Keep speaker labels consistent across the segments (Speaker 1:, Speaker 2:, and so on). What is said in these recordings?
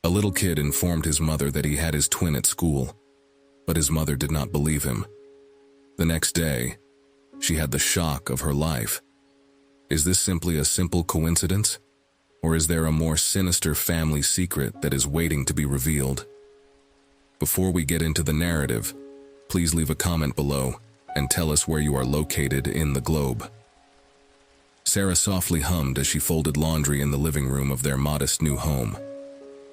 Speaker 1: A little kid informed his mother that he had his twin at school, but his mother did not believe him. The next day, she had the shock of her life. Is this simply a simple coincidence? Or is there a more sinister family secret that is waiting to be revealed? Before we get into the narrative, please leave a comment below and tell us where you are located in the globe. Sarah softly hummed as she folded laundry in the living room of their modest new home.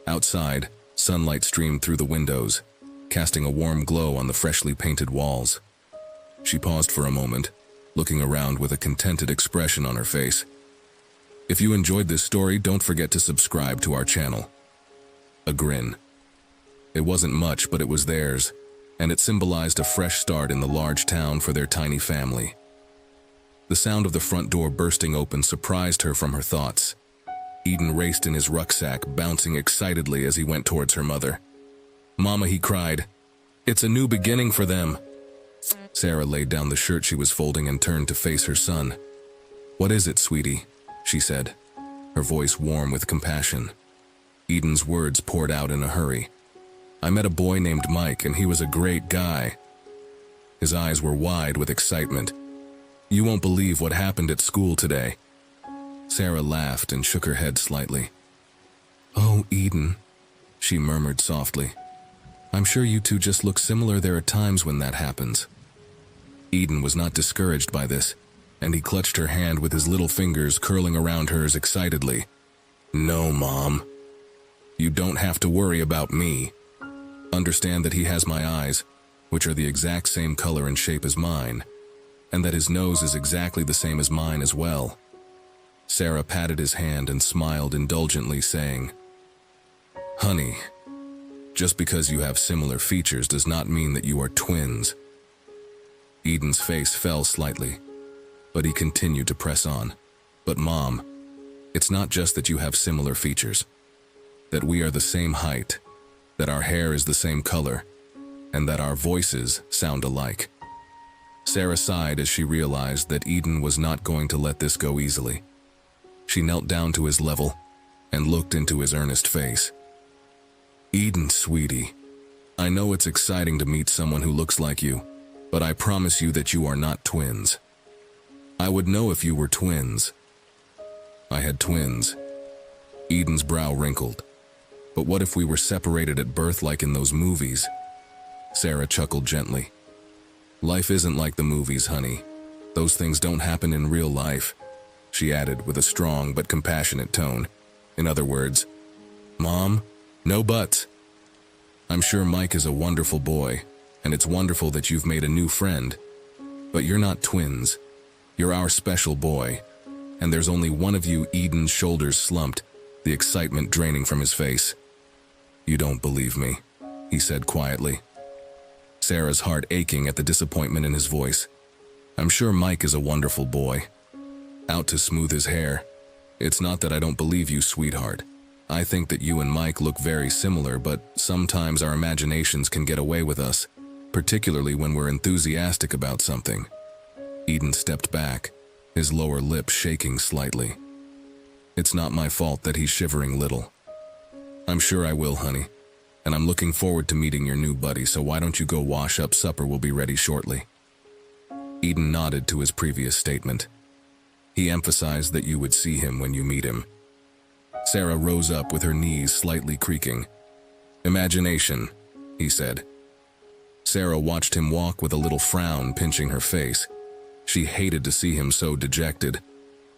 Speaker 1: Outside, sunlight streamed through the windows, casting a warm glow on the freshly painted walls. She paused for a moment, looking around with a contented expression on her face. If you enjoyed this story, don't forget to subscribe to our channel. A grin. It wasn't much, but it was theirs, and it symbolized a fresh start in the large town for their tiny family. The sound of the front door bursting open surprised her from her thoughts. Eden raced in his rucksack, bouncing excitedly as he went towards her mother. "Mama," he cried, "it's a new beginning for them." Sarah laid down the shirt she was folding and turned to face her son. "What is it, sweetie?" she said, her voice warm with compassion. Eden's words poured out in a hurry. "I met a boy named Mike, and he was a great guy." His eyes were wide with excitement. "You won't believe what happened at school today." Sarah laughed and shook her head slightly. "Oh, Eden," she murmured softly. "I'm sure you two just look similar. There are times when that happens." Eden was not discouraged by this, and he clutched her hand with his little fingers curling around hers excitedly. "No, Mom. You don't have to worry about me. Understand that he has my eyes, which are the exact same color and shape as mine, and that his nose is exactly the same as mine as well." Sarah patted his hand and smiled indulgently, saying, "Honey, just because you have similar features does not mean that you are twins." Eden's face fell slightly, but he continued to press on. "But Mom, it's not just that you have similar features, that we are the same height, that our hair is the same color, and that our voices sound alike." Sarah sighed as she realized that Eden was not going to let this go easily. She knelt down to his level and looked into his earnest face. "Eden, sweetie, I know it's exciting to meet someone who looks like you, but I promise you that you are not twins. I would know if you were twins." "I had twins." Eden's brow wrinkled. "But what if we were separated at birth like in those movies?" Sarah chuckled gently. "Life isn't like the movies, honey. Those things don't happen in real life," she added with a strong but compassionate tone. "In other words, Mom, no buts. I'm sure Mike is a wonderful boy, and it's wonderful that you've made a new friend. But you're not twins. You're our special boy, and there's only one of you." Eden's shoulders slumped, the excitement draining from his face. "You don't believe me," he said quietly. Sarah's heart aching at the disappointment in his voice. "I'm sure Mike is a wonderful boy." Out to smooth his hair. "It's not that I don't believe you, sweetheart. I think that you and Mike look very similar, but sometimes our imaginations can get away with us, particularly when we're enthusiastic about something." Eden stepped back, his lower lip shaking slightly. "It's not my fault that he's shivering little." "I'm sure I will, honey. And I'm looking forward to meeting your new buddy, so why don't you go wash up? Supper will be ready shortly." Eden nodded to his previous statement. He emphasized that you would see him when you meet him. Sarah rose up with her knees slightly creaking. "Imagination," he said. Sarah watched him walk with a little frown pinching her face. She hated to see him so dejected,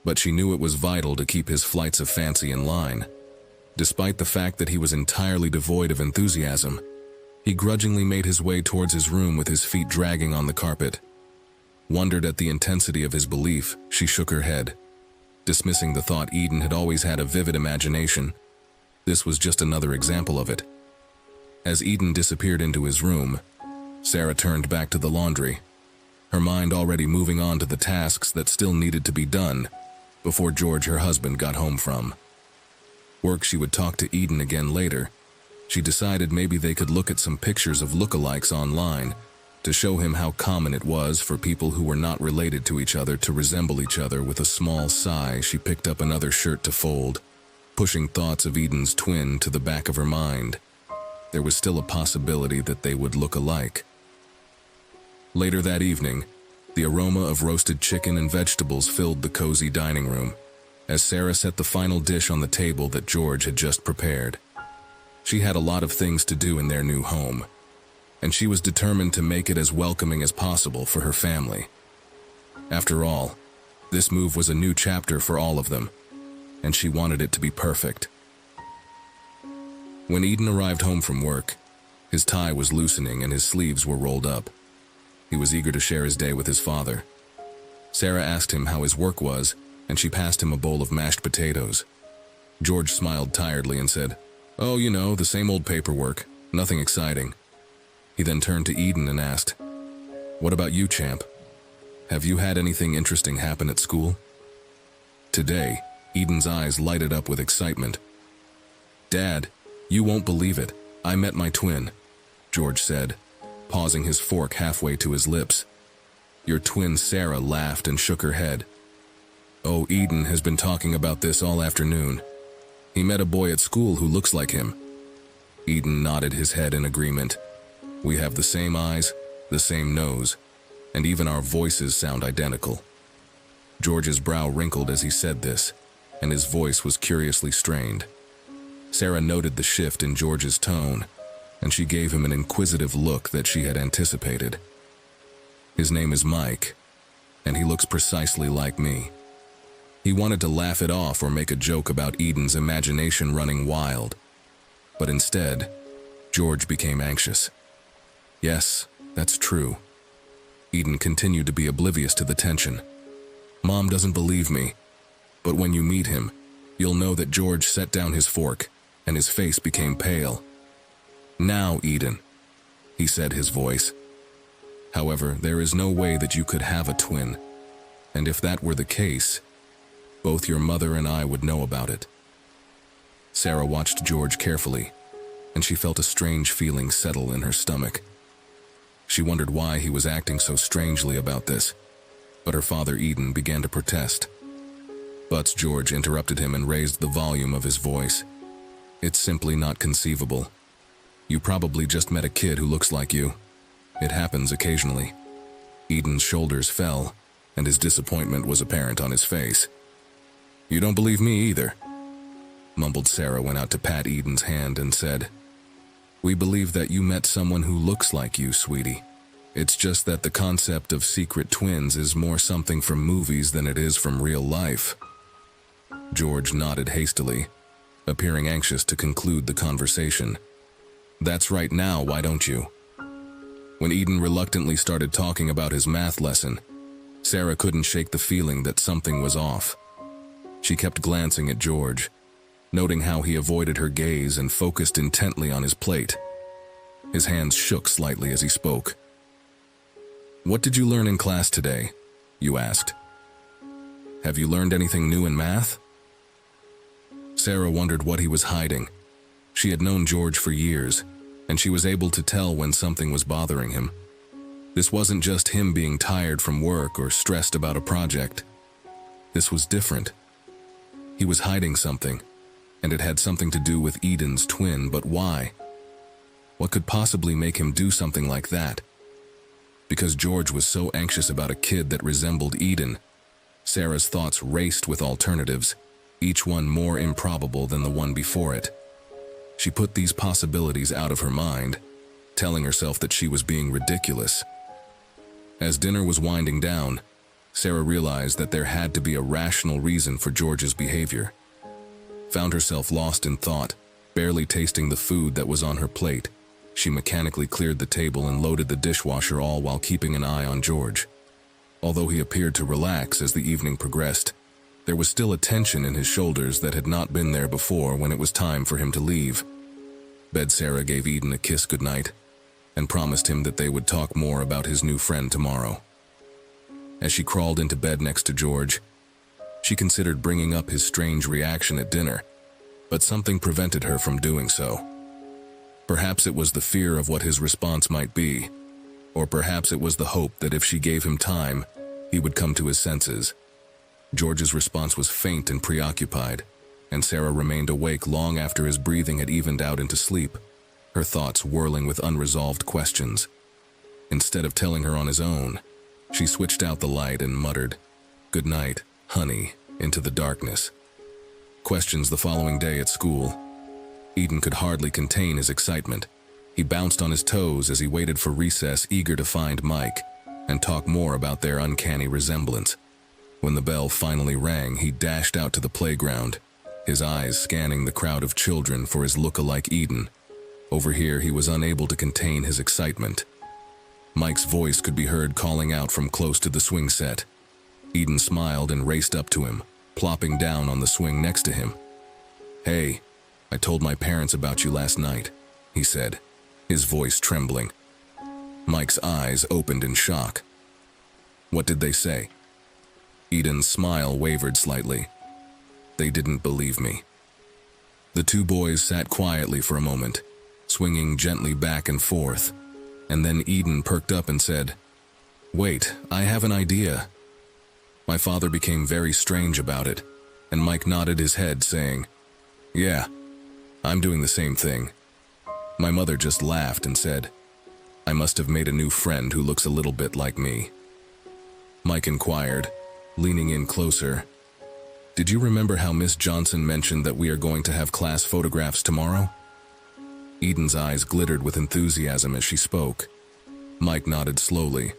Speaker 1: but she knew it was vital to keep his flights of fancy in line. Despite the fact that he was entirely devoid of enthusiasm, he grudgingly made his way towards his room with his feet dragging on the carpet. Wondered at the intensity of his belief, she shook her head, dismissing the thought Eden had always had a vivid imagination. This was just another example of it. As Eden disappeared into his room, Sarah turned back to the laundry, her mind already moving on to the tasks that still needed to be done before George, her husband, got home from work. She would talk to Eden again later. She decided maybe they could look at some pictures of lookalikes online to show him how common it was for people who were not related to each other to resemble each other. With a small sigh, she picked up another shirt to fold. pushing thoughts of Eden's twin to the back of her mind. There was still a possibility that they would look alike. Later that evening, the aroma of roasted chicken and vegetables filled the cozy dining room, as Sarah set the final dish on the table that George had just prepared. She had a lot of things to do in their new home, and she was determined to make it as welcoming as possible for her family. After all, this move was a new chapter for all of them, and she wanted it to be perfect. When Eden arrived home from work, his tie was loosening and his sleeves were rolled up. He was eager to share his day with his father. Sarah asked him how his work was, and she passed him a bowl of mashed potatoes. George smiled tiredly and said, "Oh, you know, the same old paperwork, nothing exciting." He then turned to Eden and asked, "What about you, champ? Have you had anything interesting happen at school?" Today, Eden's eyes lighted up with excitement. "Dad, you won't believe it. I met my twin," George said, pausing his fork halfway to his lips. Your twin Sarah laughed and shook her head. "Oh, Eden has been talking about this all afternoon. He met a boy at school who looks like him." Eden nodded his head in agreement. "We have the same eyes, the same nose, and even our voices sound identical." George's brow wrinkled as he said this, and his voice was curiously strained. Sarah noted the shift in George's tone, and she gave him an inquisitive look that she had anticipated. "His name is Mike, and he looks precisely like me." He wanted to laugh it off or make a joke about Eden's imagination running wild, but instead, George became anxious. "Yes, that's true." Eden continued to be oblivious to the tension. "Mom doesn't believe me, but when you meet him, you'll know that George set down his fork, and his face became pale. "Now, Eden," he said, his voice. "However, there is no way that you could have a twin, and if that were the case, both your mother and I would know about it." Sarah watched George carefully, and she felt a strange feeling settle in her stomach. She wondered why he was acting so strangely about this, but her father Eden began to protest. But George interrupted him and raised the volume of his voice. "It's simply not conceivable. You probably just met a kid who looks like you. It happens occasionally." Eden's shoulders fell, and his disappointment was apparent on his face. "You don't believe me either?" Mumbled Sarah went out to pat Eden's hand and said, "We believe that you met someone who looks like you, sweetie. It's just that the concept of secret twins is more something from movies than it is from real life." George nodded hastily, appearing anxious to conclude the conversation. "That's right now, why don't you?" When Eden reluctantly started talking about his math lesson, Sarah couldn't shake the feeling that something was off. She kept glancing at George, noting how he avoided her gaze and focused intently on his plate. His hands shook slightly as he spoke. "What did you learn in class today?" you asked. "Have you learned anything new in math?" Sarah wondered what he was hiding. She had known George for years, and she was able to tell when something was bothering him. This wasn't just him being tired from work or stressed about a project. This was different. He was hiding something, and it had something to do with Eden's twin, but why? What could possibly make him do something like that? Because George was so anxious about a kid that resembled Eden, Sarah's thoughts raced with alternatives, each one more improbable than the one before it. She put these possibilities out of her mind, telling herself that she was being ridiculous. As dinner was winding down, Sarah realized that there had to be a rational reason for George's behavior. Found herself lost in thought, barely tasting the food that was on her plate. She mechanically cleared the table and loaded the dishwasher, all while keeping an eye on George. Although he appeared to relax as the evening progressed, there was still a tension in his shoulders that had not been there before when it was time for him to leave. Sarah gave Eden a kiss goodnight and promised him that they would talk more about his new friend tomorrow. As she crawled into bed next to George, she considered bringing up his strange reaction at dinner, but something prevented her from doing so. Perhaps it was the fear of what his response might be, or perhaps it was the hope that if she gave him time, he would come to his senses. George's response was faint and preoccupied, and Sarah remained awake long after his breathing had evened out into sleep, her thoughts whirling with unresolved questions. Instead of telling her on his own, she switched out the light and muttered, "Good night, honey," into the darkness. Questions the following day at school. Eden could hardly contain his excitement. He bounced on his toes as he waited for recess, eager to find Mike and talk more about their uncanny resemblance. When the bell finally rang, he dashed out to the playground, his eyes scanning the crowd of children for his lookalike Eden. Over here, he was unable to contain his excitement. Mike's voice could be heard calling out from close to the swing set. Eden smiled and raced up to him, plopping down on the swing next to him. "Hey, I told my parents about you last night," he said, his voice trembling. Mike's eyes opened in shock. "What did they say?" Eden's smile wavered slightly. "They didn't believe me." The two boys sat quietly for a moment, swinging gently back and forth, and then Eden perked up and said, "Wait, I have an idea." My father became very strange about it, and Mike nodded his head, saying, "Yeah, I'm doing the same thing." My mother just laughed and said, "I must have made a new friend who looks a little bit like me." Mike inquired, leaning in closer, "Did you remember how Miss Johnson mentioned that we are going to have class photographs tomorrow?" Eden's eyes glittered with enthusiasm as she spoke. Mike nodded slowly,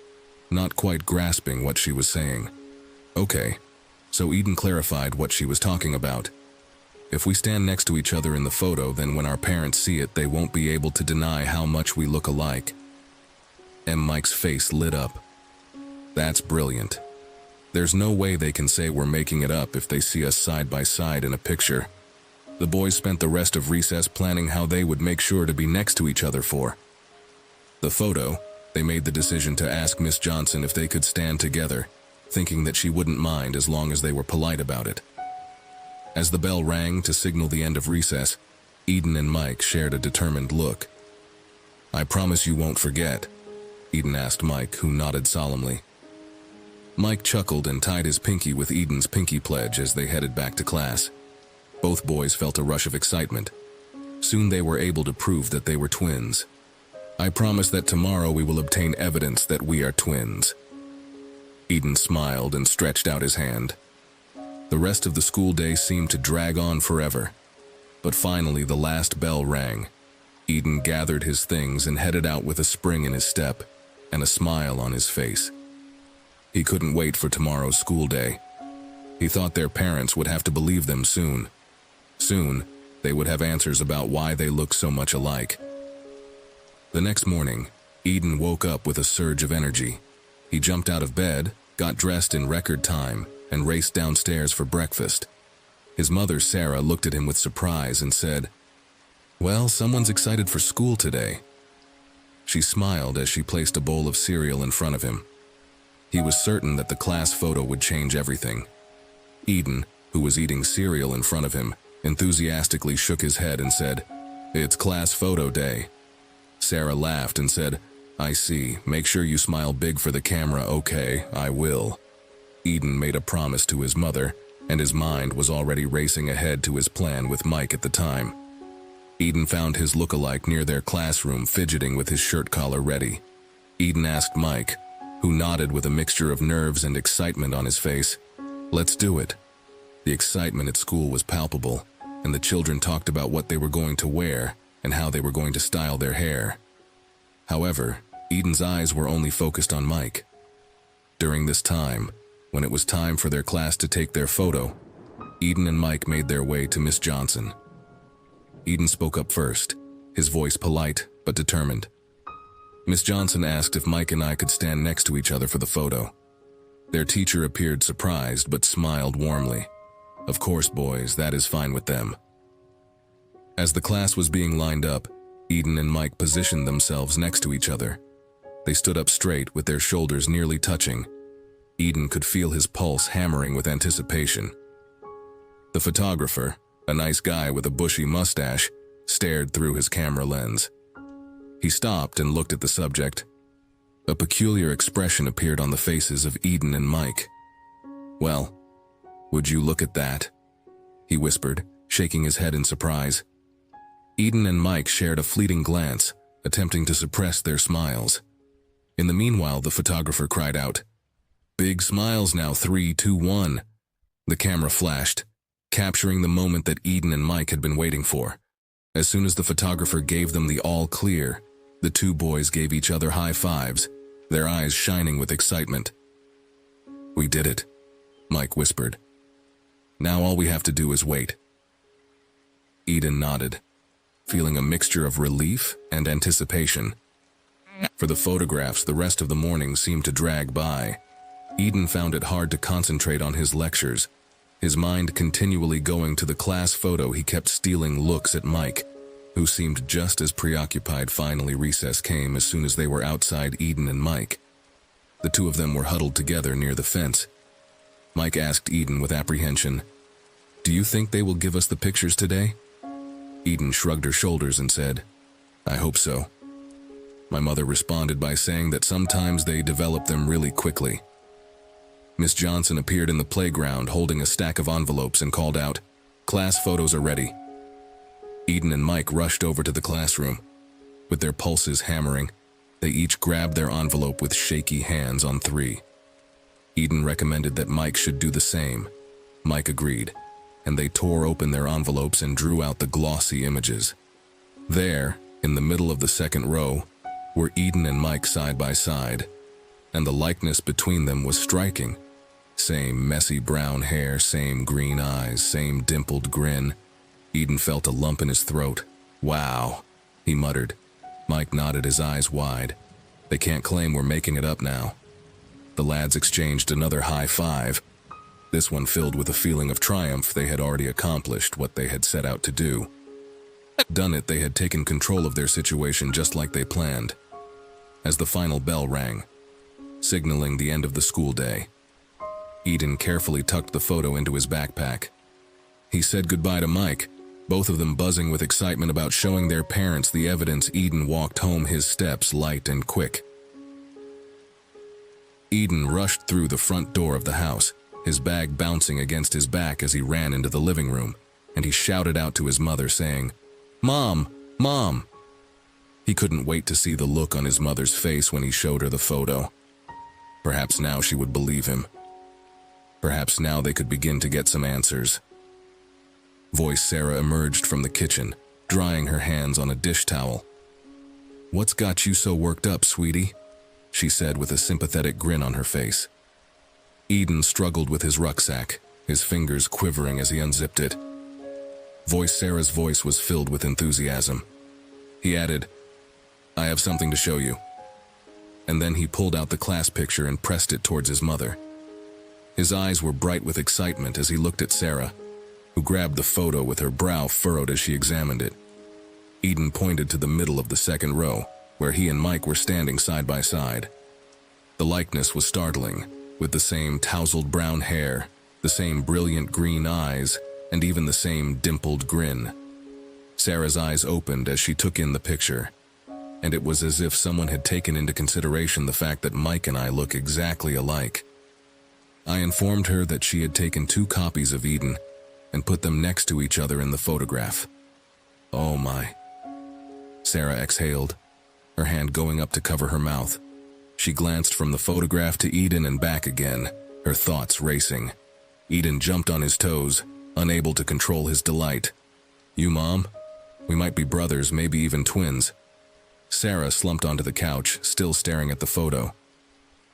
Speaker 1: not quite grasping what she was saying. Okay, so Eden clarified what she was talking about. If we stand next to each other in the photo, then when our parents see it, they won't be able to deny how much we look alike. Mike's face lit up. That's brilliant. There's no way they can say we're making it up if they see us side by side in a picture. The boys spent the rest of recess planning how they would make sure to be next to each other for the photo. They made the decision to ask Miss Johnson if they could stand together, thinking that she wouldn't mind as long as they were polite about it. As the bell rang to signal the end of recess, Eden and Mike shared a determined look. "I promise you won't forget," Eden asked Mike, who nodded solemnly. Mike chuckled and tied his pinky with Eden's pinky pledge as they headed back to class. Both boys felt a rush of excitement. Soon they were able to prove that they were twins. "I promise that tomorrow we will obtain evidence that we are twins." Eden smiled and stretched out his hand. The rest of the school day seemed to drag on forever. But finally the last bell rang. Eden gathered his things and headed out with a spring in his step and a smile on his face. He couldn't wait for tomorrow's school day. He thought their parents would have to believe them soon. Soon, they would have answers about why they looked so much alike. The next morning, Eden woke up with a surge of energy. He jumped out of bed, got dressed in record time, and raced downstairs for breakfast. His mother, Sarah, looked at him with surprise and said, "Well, someone's excited for school today." She smiled as she placed a bowl of cereal in front of him. He was certain that the class photo would change everything. Eden, who was eating cereal in front of him, enthusiastically shook his head and said, "It's class photo day." Sarah laughed and said, "I see. Make sure you smile big for the camera, okay? I will." Eden made a promise to his mother, and his mind was already racing ahead to his plan with Mike at the time. Eden found his lookalike near their classroom, fidgeting with his shirt collar ready. Eden asked Mike, who nodded with a mixture of nerves and excitement on his face, "Let's do it." The excitement at school was palpable, and the children talked about what they were going to wear and how they were going to style their hair. However, Eden's eyes were only focused on Mike. During this time, when it was time for their class to take their photo, Eden and Mike made their way to Miss Johnson. Eden spoke up first, his voice polite but determined. Miss Johnson asked if Mike and I could stand next to each other for the photo. Their teacher appeared surprised but smiled warmly. "Of course, boys, that is fine with them." As the class was being lined up, Eden and Mike positioned themselves next to each other. They stood up straight with their shoulders nearly touching. Eden could feel his pulse hammering with anticipation. The photographer, a nice guy with a bushy mustache, stared through his camera lens. He stopped and looked at the subject. A peculiar expression appeared on the faces of Eden and Mike. "Well, would you look at that?" he whispered, shaking his head in surprise. Eden and Mike shared a fleeting glance, attempting to suppress their smiles. In the meanwhile, the photographer cried out, "Big smiles now, 3, 2, 1. The camera flashed, capturing the moment that Eden and Mike had been waiting for. As soon as the photographer gave them the all clear, the two boys gave each other high fives, their eyes shining with excitement. "We did it," Mike whispered. "Now all we have to do is wait." Eden nodded, feeling a mixture of relief and anticipation. For the photographs, the rest of the morning seemed to drag by. Eden found it hard to concentrate on his lectures, his mind continually going to the class photo. He kept stealing looks at Mike, who seemed just as preoccupied. Finally, recess came as soon as they were outside, Eden and Mike. The two of them were huddled together near the fence. Mike asked Eden with apprehension, "Do you think they will give us the pictures today?" Eden shrugged her shoulders and said, "I hope so." My mother responded by saying that sometimes they develop them really quickly. Miss Johnson appeared in the playground holding a stack of envelopes and called out, "Class photos are ready." Eden and Mike rushed over to the classroom. With their pulses hammering, they each grabbed their envelope with shaky hands on 3. Eden recommended that Mike should do the same. Mike agreed, and they tore open their envelopes and drew out the glossy images. There, in the middle of the second row, were Eden and Mike side by side, and the likeness between them was striking. Same messy brown hair, same green eyes, same dimpled grin. Eden felt a lump in his throat. "Wow," he muttered. Mike nodded, his eyes wide. "They can't claim we're making it up now." The lads exchanged another high five, this one filled with a feeling of triumph. They had already accomplished what they had set out to do. Done it, they had taken control of their situation just like they planned. As the final bell rang, signaling the end of the school day, Eden carefully tucked the photo into his backpack. He said goodbye to Mike, both of them buzzing with excitement about showing their parents the evidence. Eden walked home, his steps light and quick. Eden rushed through the front door of the house, his bag bouncing against his back as he ran into the living room, and he shouted out to his mother saying, "Mom! Mom!" He couldn't wait to see the look on his mother's face when he showed her the photo. Perhaps now she would believe him. Perhaps now they could begin to get some answers. Voice Sarah emerged from the kitchen, drying her hands on a dish towel. "What's got you so worked up, sweetie?" she said with a sympathetic grin on her face. Eden struggled with his rucksack, his fingers quivering as he unzipped it. Voice Sarah's voice was filled with enthusiasm. He added, "I have something to show you." And then he pulled out the class picture and pressed it towards his mother. His eyes were bright with excitement as he looked at Sarah, who grabbed the photo with her brow furrowed as she examined it. Eden pointed to the middle of the second row, where he and Mike were standing side by side. The likeness was startling, with the same tousled brown hair, the same brilliant green eyes, and even the same dimpled grin. Sarah's eyes opened as she took in the picture, and it was as if someone had taken into consideration the fact that Mike and I look exactly alike. I informed her that she had taken 2 copies of Eden and put them next to each other in the photograph. "Oh my." Sarah exhaled, her hand going up to cover her mouth. She glanced from the photograph to Eden and back again, her thoughts racing. Eden jumped on his toes, unable to control his delight. "You, Mom? We might be brothers, maybe even twins." Sarah slumped onto the couch, still staring at the photo.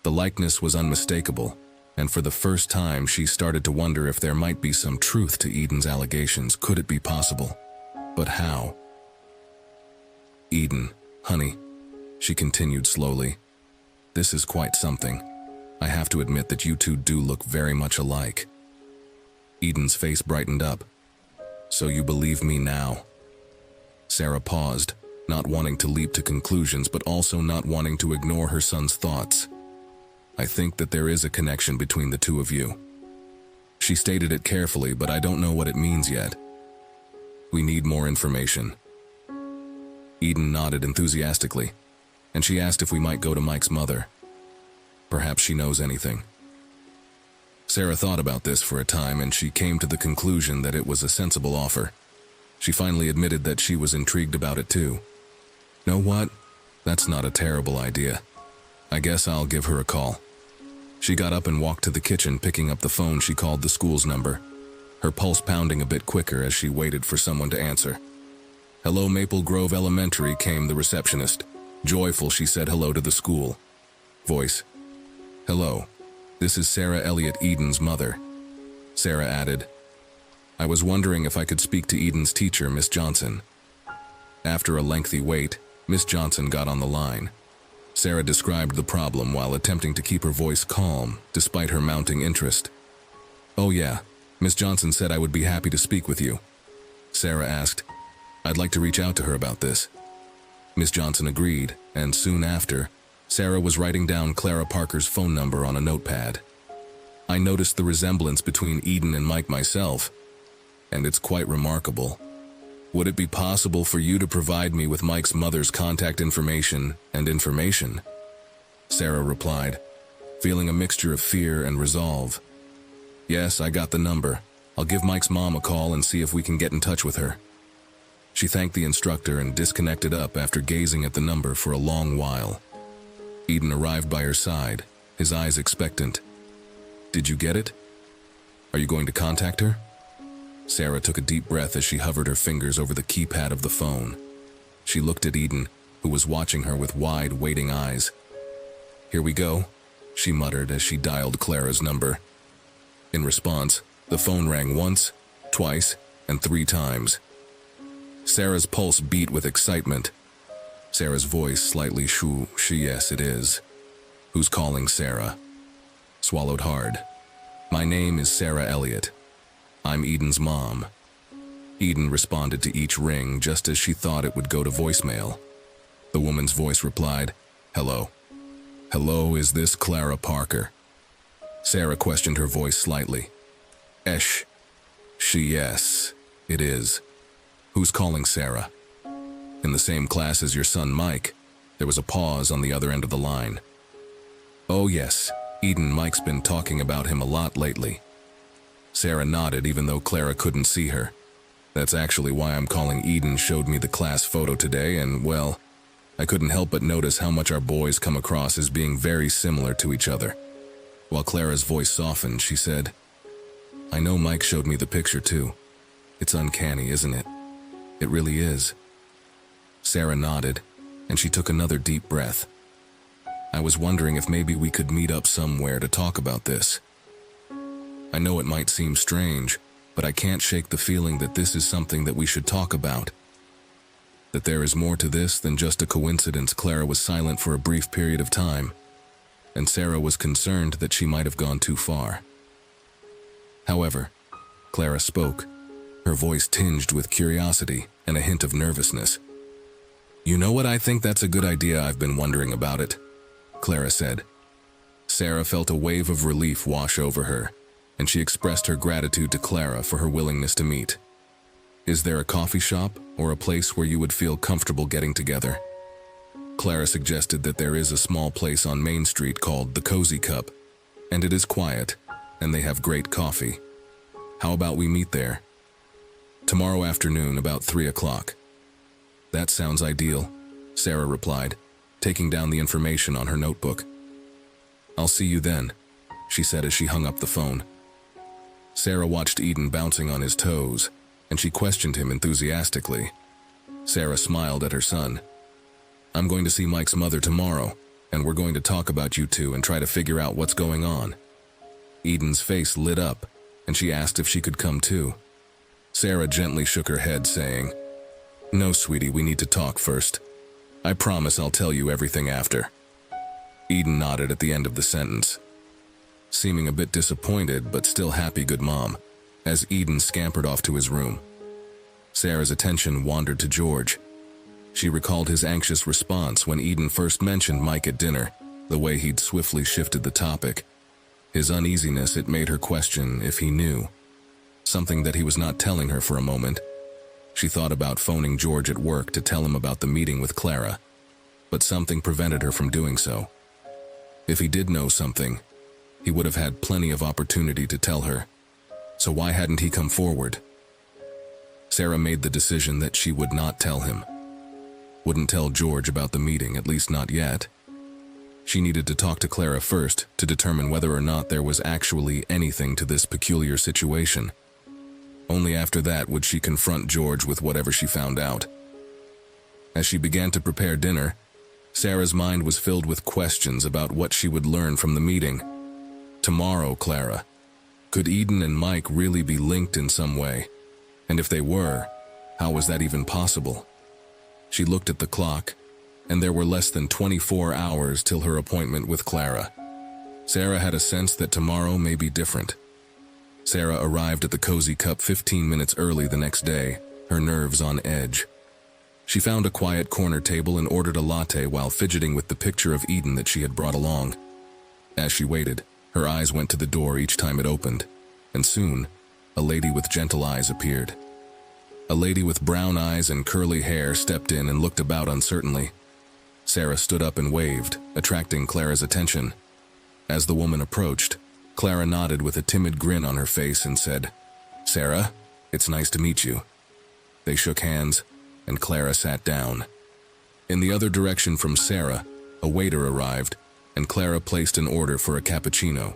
Speaker 1: The likeness was unmistakable, and for the first time she started to wonder if there might be some truth to Eden's allegations. Could it be possible? But how? "Eden, honey," she continued slowly, "this is quite something. I have to admit that you two do look very much alike." Eden's face brightened up. "So you believe me now?" Sarah paused, not wanting to leap to conclusions but also not wanting to ignore her son's thoughts. "I think that there is a connection between the two of you." She stated it carefully, but I don't know what it means yet. "We need more information." Eden nodded enthusiastically, and she asked if we might go to Mike's mother. Perhaps she knows anything. Sarah thought about this for a time and she came to the conclusion that it was a sensible offer. She finally admitted that she was intrigued about it too. Know what? That's not a terrible idea. I guess I'll give her a call. She got up and walked to the kitchen, picking up the phone. She called the school's number, her pulse pounding a bit quicker as she waited for someone to answer. Hello, Maple Grove Elementary, came the receptionist. Joyful, she said hello to the school. Voice. Hello. This is Sarah Elliott, Eden's mother. Sarah added, I was wondering if I could speak to Eden's teacher, Miss Johnson. After a lengthy wait, Miss Johnson got on the line. Sarah described the problem while attempting to keep her voice calm, despite her mounting interest. Oh yeah, Miss Johnson said I would be happy to speak with you. Sarah asked, I'd like to reach out to her about this. Miss Johnson agreed, and soon after, Sarah was writing down Clara Parker's phone number on a notepad. I noticed the resemblance between Eden and Mike myself, and it's quite remarkable. Would it be possible for you to provide me with Mike's mother's contact information and information? Sarah replied, feeling a mixture of fear and resolve. Yes, I got the number. I'll give Mike's mom a call and see if we can get in touch with her. She thanked the instructor and disconnected up after gazing at the number for a long while. Eden arrived by her side, his eyes expectant. Did you get it? Are you going to contact her? Sarah took a deep breath as she hovered her fingers over the keypad of the phone. She looked at Eden, who was watching her with wide, waiting eyes. Here we go, she muttered as she dialed Clara's number. In response, the phone rang once, twice, and 3 times. Sarah's pulse beat with excitement. Sarah's voice slightly yes, it is. Who's calling, Sarah? Swallowed hard. My name is Sarah Elliott. I'm Eden's mom. Eden responded to each ring just as she thought it would go to voicemail. The woman's voice replied, Hello. Hello, is this Clara Parker? Sarah questioned her voice slightly. Esh. Yes, it is. Who's calling, Sarah? In the same class as your son Mike. There was a pause on the other end of the line. Oh yes, Eden, Mike's been talking about him a lot lately. Sarah nodded even though Clara couldn't see her. That's actually why I'm calling. Eden showed me the class photo today and, well, I couldn't help but notice how much our boys come across as being very similar to each other. While Clara's voice softened, she said, I know Mike showed me the picture too. It's uncanny, isn't it? It really is. Sarah nodded, and she took another deep breath. I was wondering if maybe we could meet up somewhere to talk about this. I know it might seem strange, but I can't shake the feeling that this is something that we should talk about. That there is more to this than just a coincidence. Clara was silent for a brief period of time, and Sarah was concerned that she might have gone too far. However, Clara spoke, her voice tinged with curiosity and a hint of nervousness. You know what, I think that's a good idea. I've been wondering about it, Clara said. Sarah felt a wave of relief wash over her, and she expressed her gratitude to Clara for her willingness to meet. Is there a coffee shop or a place where you would feel comfortable getting together? Clara suggested that there is a small place on Main Street called the Cozy Cup, and it is quiet, and they have great coffee. How about we meet there? Tomorrow afternoon, about 3 o'clock. That sounds ideal, Sarah replied, taking down the information on her notebook. I'll see you then, she said as she hung up the phone. Sarah watched Eden bouncing on his toes, and she questioned him enthusiastically. Sarah smiled at her son. I'm going to see Mike's mother tomorrow, and we're going to talk about you two and try to figure out what's going on. Eden's face lit up, and she asked if she could come too. Sarah gently shook her head, saying, No, sweetie, we need to talk first. I promise I'll tell you everything after. Eden nodded at the end of the sentence, seeming a bit disappointed but still happy. Good mom, as Eden scampered off to his room. Sarah's attention wandered to George. She recalled his anxious response when Eden first mentioned Mike at dinner, the way he'd swiftly shifted the topic. His uneasiness, it made her question if he knew. Something that he was not telling her for a moment. She thought about phoning George at work to tell him about the meeting with Clara, but something prevented her from doing so. If he did know something, He would have had plenty of opportunity to tell her. So why hadn't he come forward? Sarah made the decision that she would not tell him. Wouldn't tell George about the meeting, at least not yet. She needed to talk to Clara first to determine whether or not there was actually anything to this peculiar situation. Only after that would she confront George with whatever she found out. As she began to prepare dinner, Sarah's mind was filled with questions about what she would learn from the meeting. Tomorrow, Clara. Could Eden and Mike really be linked in some way? And if they were, how was that even possible? She looked at the clock, and there were less than 24 hours till her appointment with Clara. Sarah had a sense that tomorrow may be different. Sarah arrived at the Cozy Cup 15 minutes early the next day, her nerves on edge. She found a quiet corner table and ordered a latte while fidgeting with the picture of Eden that she had brought along. As she waited, her eyes went to the door each time it opened, and soon, a lady with gentle eyes appeared. A lady with brown eyes and curly hair stepped in and looked about uncertainly. Sarah stood up and waved, attracting Clara's attention. As the woman approached, Clara nodded with a timid grin on her face and said, "Sarah, it's nice to meet you." They shook hands, and Clara sat down. In the other direction from Sarah, a waiter arrived, and Clara placed an order for a cappuccino.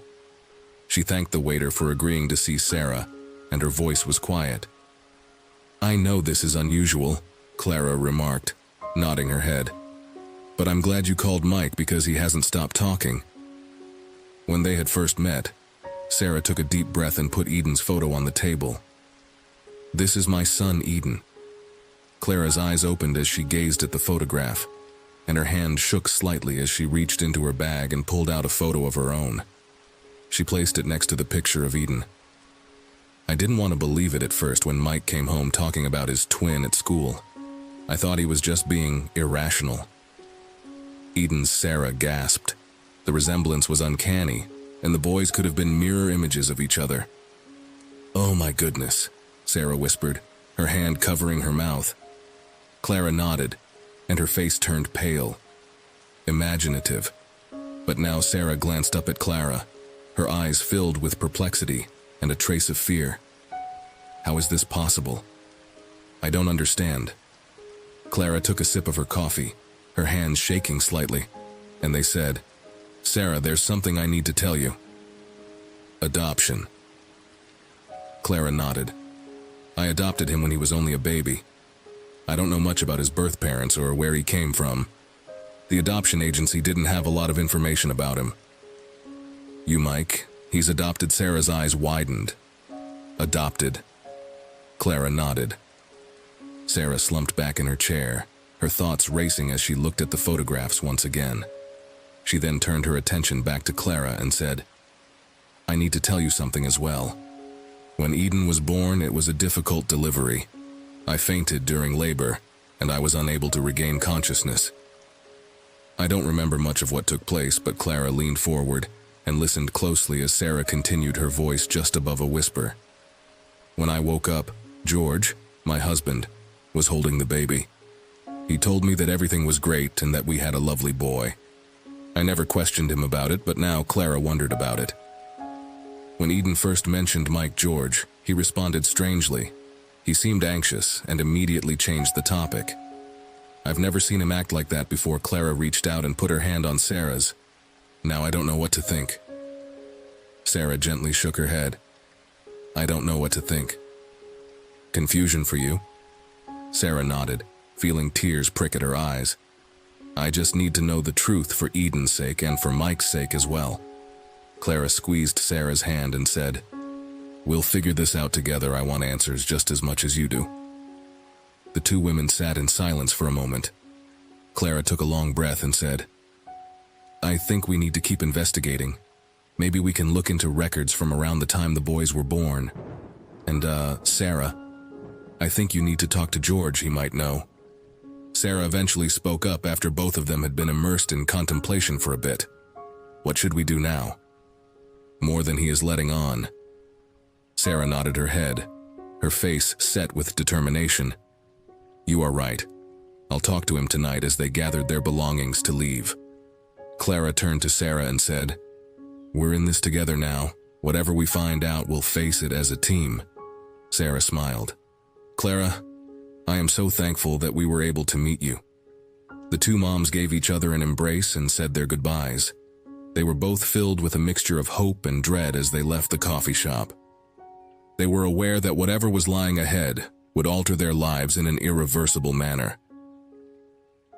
Speaker 1: She thanked the waiter for agreeing to see Sarah, and her voice was quiet. "I know this is unusual," Clara remarked, nodding her head. "But I'm glad you called Mike because he hasn't stopped talking." When they had first met, Sarah took a deep breath and put Eden's photo on the table. "This is my son, Eden." Clara's eyes opened as she gazed at the photograph, and her hand shook slightly as she reached into her bag and pulled out a photo of her own. She placed it next to the picture of Eden. "I didn't want to believe it at first when Mike came home talking about his twin at school. I thought he was just being irrational." Eden's Sarah gasped. The resemblance was uncanny, and the boys could have been mirror images of each other. "Oh my goodness," Sarah whispered, her hand covering her mouth. Clara nodded, and her face turned pale. Imaginative. But now Sarah glanced up at Clara, her eyes filled with perplexity and a trace of fear. "How is this possible? I don't understand." Clara took a sip of her coffee, her hands shaking slightly, and they said, "Sarah, there's something I need to tell you." "Adoption." Clara nodded. "I adopted him when he was only a baby. I don't know much about his birth parents or where he came from. The adoption agency didn't have a lot of information about him." "You, Mike, he's adopted." Sarah's eyes widened. "Adopted." Clara nodded. Sarah slumped back in her chair, her thoughts racing as she looked at the photographs once again. She then turned her attention back to Clara and said, "I need to tell you something as well. When Eden was born, it was a difficult delivery. I fainted during labor, and I was unable to regain consciousness." I don't remember much of what took place, but Clara leaned forward and listened closely as Sarah continued, her voice just above a whisper. "When I woke up, George, my husband, was holding the baby. He told me that everything was great and that we had a lovely boy. I never questioned him about it, but now Clara wondered about it. When Eden first mentioned Mike George, he responded strangely. He seemed anxious and immediately changed the topic. I've never seen him act like that before." Clara reached out and put her hand on Sarah's. "Now I don't know what to think." Sarah gently shook her head. "I don't know what to think." "Confusion for you?" Sarah nodded, feeling tears prick at her eyes. "I just need to know the truth for Eden's sake and for Mike's sake as well." Clara squeezed Sarah's hand and said, "We'll figure this out together. I want answers just as much as you do." The two women sat in silence for a moment. Clara took a long breath and said, "I think we need to keep investigating. Maybe we can look into records from around the time the boys were born. And, Sarah, I think you need to talk to George. He might know." Sarah eventually spoke up after both of them had been immersed in contemplation for a bit. "What should we do now?" "More than he is letting on." Sarah nodded her head, her face set with determination. "You are right. I'll talk to him tonight." As they gathered their belongings to leave, Clara turned to Sarah and said, We're in this together now. Whatever we find out, we'll face it as a team. Sarah smiled. Clara, I am so thankful that we were able to meet you. The two moms gave each other an embrace and said their goodbyes. They were both filled with a mixture of hope and dread as they left the coffee shop. They were aware that whatever was lying ahead would alter their lives in an irreversible manner.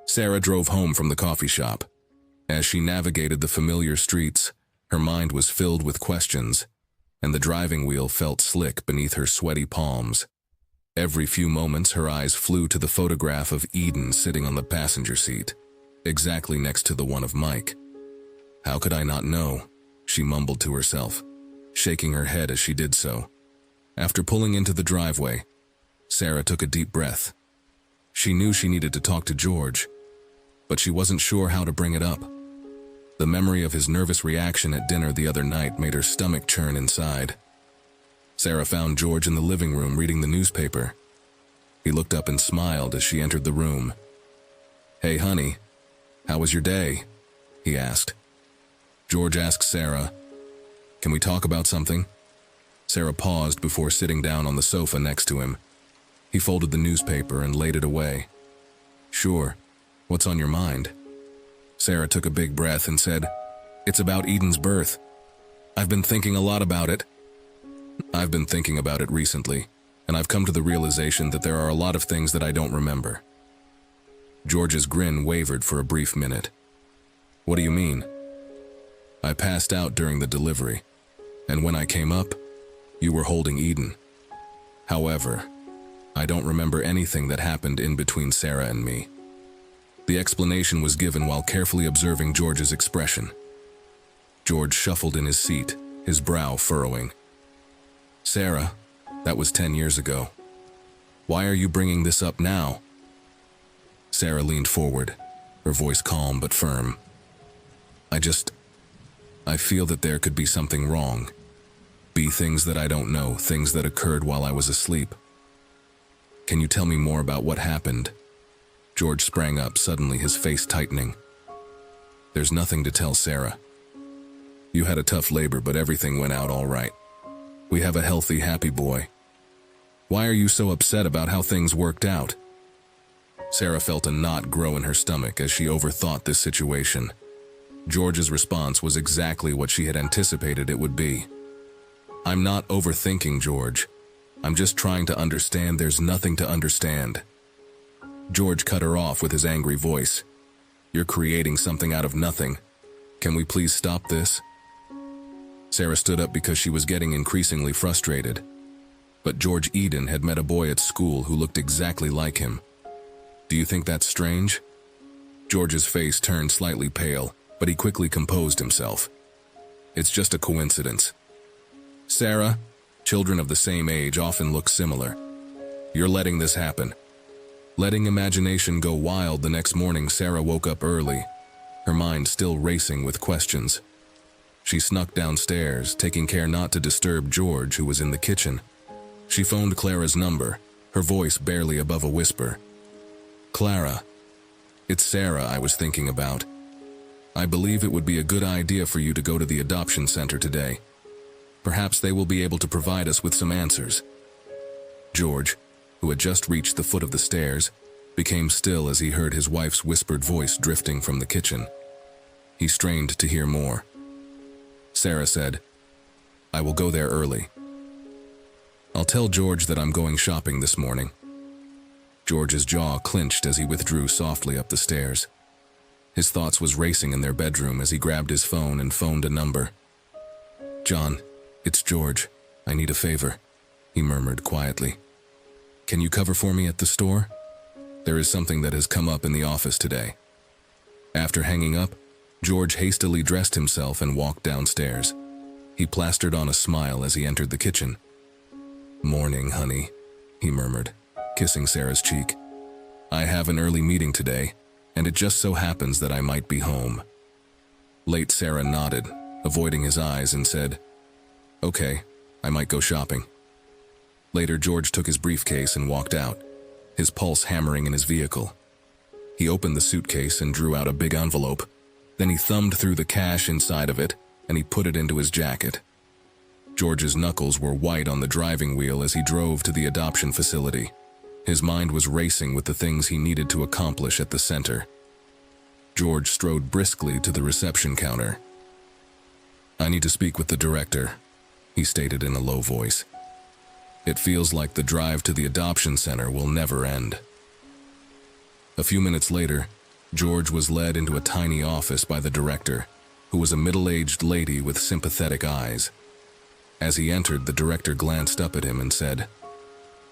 Speaker 1: Sarah drove home from the coffee shop. As she navigated the familiar streets, her mind was filled with questions, and the driving wheel felt slick beneath her sweaty palms. Every few moments, her eyes flew to the photograph of Eden sitting on the passenger seat, exactly next to the one of Mike. How could I not know? She mumbled to herself, shaking her head as she did so. After pulling into the driveway, Sarah took a deep breath. She knew she needed to talk to George, but she wasn't sure how to bring it up. The memory of his nervous reaction at dinner the other night made her stomach churn inside. Sarah found George in the living room reading the newspaper. He looked up and smiled as she entered the room. "Hey, honey, how was your day?" he asked. George asked Sarah, "Can we talk about something?" Sarah paused before sitting down on the sofa next to him. He folded the newspaper and laid it away. "Sure. What's on your mind?" Sarah took a big breath and said, "It's about Eden's birth. I've been thinking a lot about it." "I've been thinking about it recently, and I've come to the realization that there are a lot of things that I don't remember." George's grin wavered for a brief minute. "What do you mean?" "I passed out during the delivery, and when I came up, you were holding Eden. However, I don't remember anything that happened in between Sarah and me." The explanation was given while carefully observing George's expression. George shuffled in his seat, his brow furrowing. "Sarah, that was 10 years ago. Why are you bringing this up now?" Sarah leaned forward, her voice calm but firm. I feel that there could be something wrong. Be things that I don't know, things that occurred while I was asleep. Can you tell me more about what happened?" George sprang up, suddenly his face tightening. "There's nothing to tell, Sarah. You had a tough labor, but everything went out all right. We have a healthy, happy boy. Why are you so upset about how things worked out?" Sarah felt a knot grow in her stomach as she overthought this situation. George's response was exactly what she had anticipated it would be. "I'm not overthinking, George. I'm just trying to understand. There's nothing to understand." George cut her off with his angry voice. "You're creating something out of nothing. Can we please stop this?" Sarah stood up because she was getting increasingly frustrated. But George Eden had met a boy at school who looked exactly like him. "Do you think that's strange?" George's face turned slightly pale, but he quickly composed himself. "It's just a coincidence. Sarah, children of the same age often look similar. You're letting this happen." Letting imagination go wild, the next morning Sarah woke up early, her mind still racing with questions. She snuck downstairs, taking care not to disturb George, who was in the kitchen. She phoned Clara's number, her voice barely above a whisper. "Clara, it's Sarah I was thinking about. I believe it would be a good idea for you to go to the adoption center today. Perhaps they will be able to provide us with some answers." George, who had just reached the foot of the stairs, became still as he heard his wife's whispered voice drifting from the kitchen. He strained to hear more. Sarah said, "I will go there early. I'll tell George that I'm going shopping this morning." George's jaw clenched as he withdrew softly up the stairs. His thoughts was racing in their bedroom as he grabbed his phone and phoned a number. "John, it's George. I need a favor," he murmured quietly. "Can you cover for me at the store? There is something that has come up in the office today." After hanging up, George hastily dressed himself and walked downstairs. He plastered on a smile as he entered the kitchen. "Morning, honey," he murmured, kissing Sarah's cheek. "I have an early meeting today, and it just so happens that I might be home." Late Sarah nodded, avoiding his eyes, and said, "Okay, I might go shopping." Later, George took his briefcase and walked out, his pulse hammering in his vehicle. He opened the suitcase and drew out a big envelope. Then he thumbed through the cash inside of it and he put it into his jacket. George's knuckles were white on the driving wheel as he drove to the adoption facility. His mind was racing with the things he needed to accomplish at the center. George strode briskly to the reception counter. "I need to speak with the director," he stated in a low voice. "It feels like the drive to the adoption center will never end." A few minutes later, George was led into a tiny office by the director, who was a middle-aged lady with sympathetic eyes. As he entered, the director glanced up at him and said,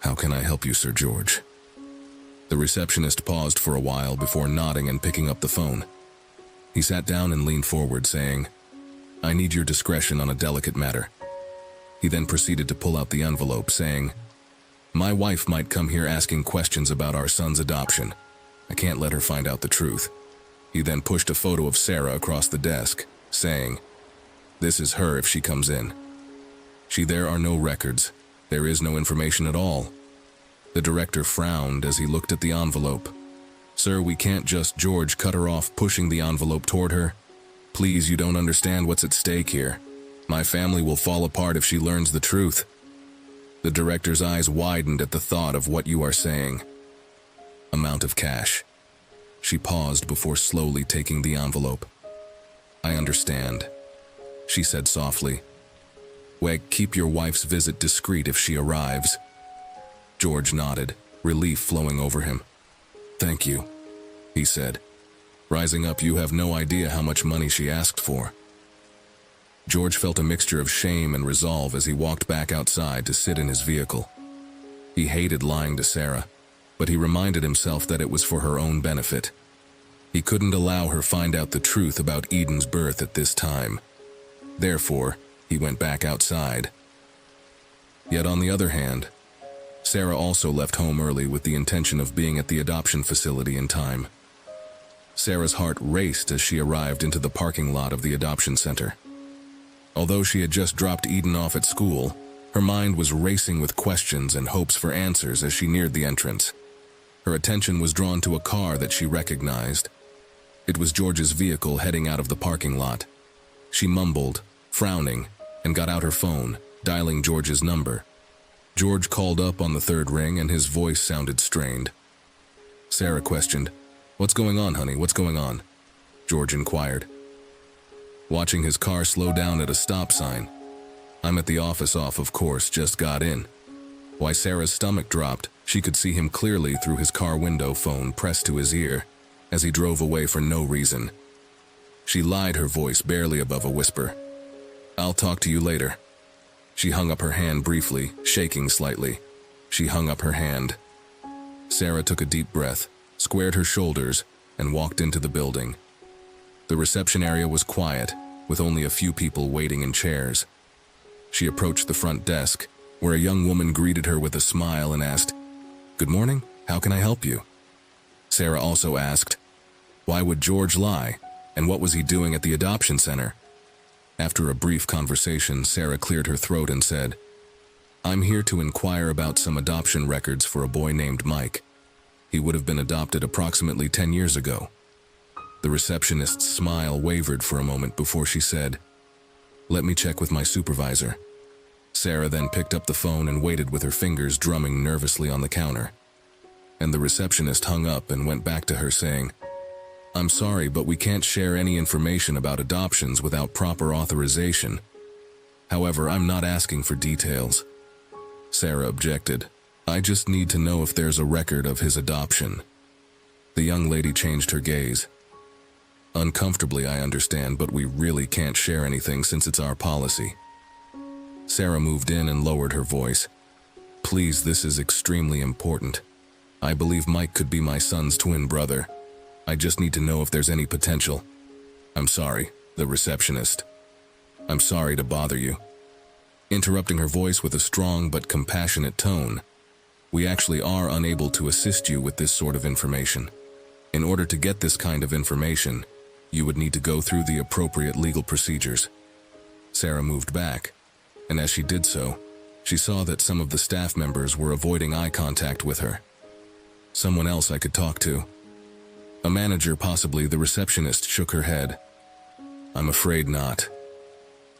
Speaker 1: "How can I help you, Sir George?" The receptionist paused for a while before nodding and picking up the phone. He sat down and leaned forward, saying, "I need your discretion on a delicate matter." He then proceeded to pull out the envelope, saying, "My wife might come here asking questions about our son's adoption. I can't let her find out the truth." He then pushed a photo of Sarah across the desk, saying, "This is her if she comes in." There are no records. There is no information at all." The director frowned as he looked at the envelope. "Sir, we can't just..." George cut her off, pushing the envelope toward her. "Please, you don't understand what's at stake here. My family will fall apart if she learns the truth." The director's eyes widened at the thought of what you are saying. "Amount of cash." She paused before slowly taking the envelope. "I understand," she said softly. "Weg, keep your wife's visit discreet if she arrives." George nodded, relief flowing over him. "Thank you," he said. Rising up, "You have no idea how much money she asked for." George felt a mixture of shame and resolve as he walked back outside to sit in his vehicle. He hated lying to Sarah, but he reminded himself that it was for her own benefit. He couldn't allow her find out the truth about Eden's birth at this time. Therefore, he went back outside. Yet on the other hand, Sarah also left home early with the intention of being at the adoption facility in time. Sarah's heart raced as she arrived into the parking lot of the adoption center. Although she had just dropped Eden off at school, her mind was racing with questions and hopes for answers as she neared the entrance. Her attention was drawn to a car that she recognized. It was George's vehicle heading out of the parking lot. She mumbled, frowning, and got out her phone, dialing George's number. George called up on the third ring and his voice sounded strained. Sarah questioned, "What's going on, honey? What's going on?" George inquired. Watching his car slow down at a stop sign. "I'm at the office off, of course, just got in." Why Sarah's stomach dropped, she could see him clearly through his car window, phone pressed to his ear, as he drove away for no reason. She lied, her voice barely above a whisper. "I'll talk to you later." She hung up her hand briefly, shaking slightly. She hung up her hand. Sarah took a deep breath, squared her shoulders, and walked into the building. The reception area was quiet, with only a few people waiting in chairs. She approached the front desk, where a young woman greeted her with a smile and asked, "Good morning, how can I help you?" Sarah also asked, why would George lie, and what was he doing at the adoption center? After a brief conversation, Sarah cleared her throat and said, "I'm here to inquire about some adoption records for a boy named Mike. He would have been adopted approximately 10 years ago." The receptionist's smile wavered for a moment before she said, "Let me check with my supervisor." Sarah then picked up the phone and waited with her fingers drumming nervously on the counter. And the receptionist hung up and went back to her saying, "I'm sorry, but we can't share any information about adoptions without proper authorization. However, I'm not asking for details." Sarah objected, "I just need to know if there's a record of his adoption." The young lady changed her gaze. "Uncomfortably, I understand, but we really can't share anything since it's our policy." Sarah moved in and lowered her voice. "Please, this is extremely important. I believe Mike could be my son's twin brother. I just need to know if there's any potential." "I'm sorry," the receptionist. "I'm sorry to bother you." Interrupting her voice with a strong but compassionate tone, "We actually are unable to assist you with this sort of information. In order to get this kind of information, you would need to go through the appropriate legal procedures." Sarah moved back, and as she did so, she saw that some of the staff members were avoiding eye contact with her. "Someone else I could talk to?" "A manager, possibly," the receptionist shook her head. "I'm afraid not."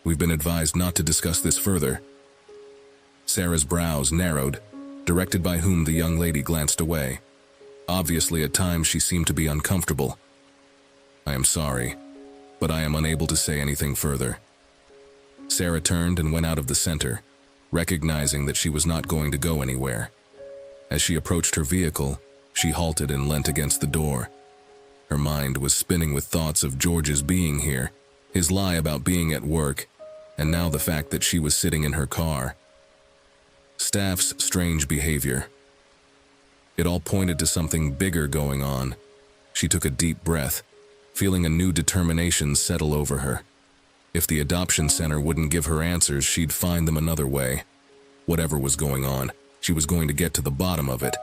Speaker 1: We've been advised not to discuss this further. Sarah's brows narrowed, directed by whom the young lady glanced away. Obviously, at times she seemed to be uncomfortable. I am sorry, but I am unable to say anything further. Sarah turned and went out of the center, recognizing that she was not going to go anywhere. As she approached her vehicle, she halted and leant against the door. Her mind was spinning with thoughts of George's being here, his lie about being at work, and now the fact that she was sitting in her car. Staff's strange behavior. It all pointed to something bigger going on. She took a deep breath, feeling a new determination settle over her. If the adoption center wouldn't give her answers, she'd find them another way. Whatever was going on, she was going to get to the bottom of it.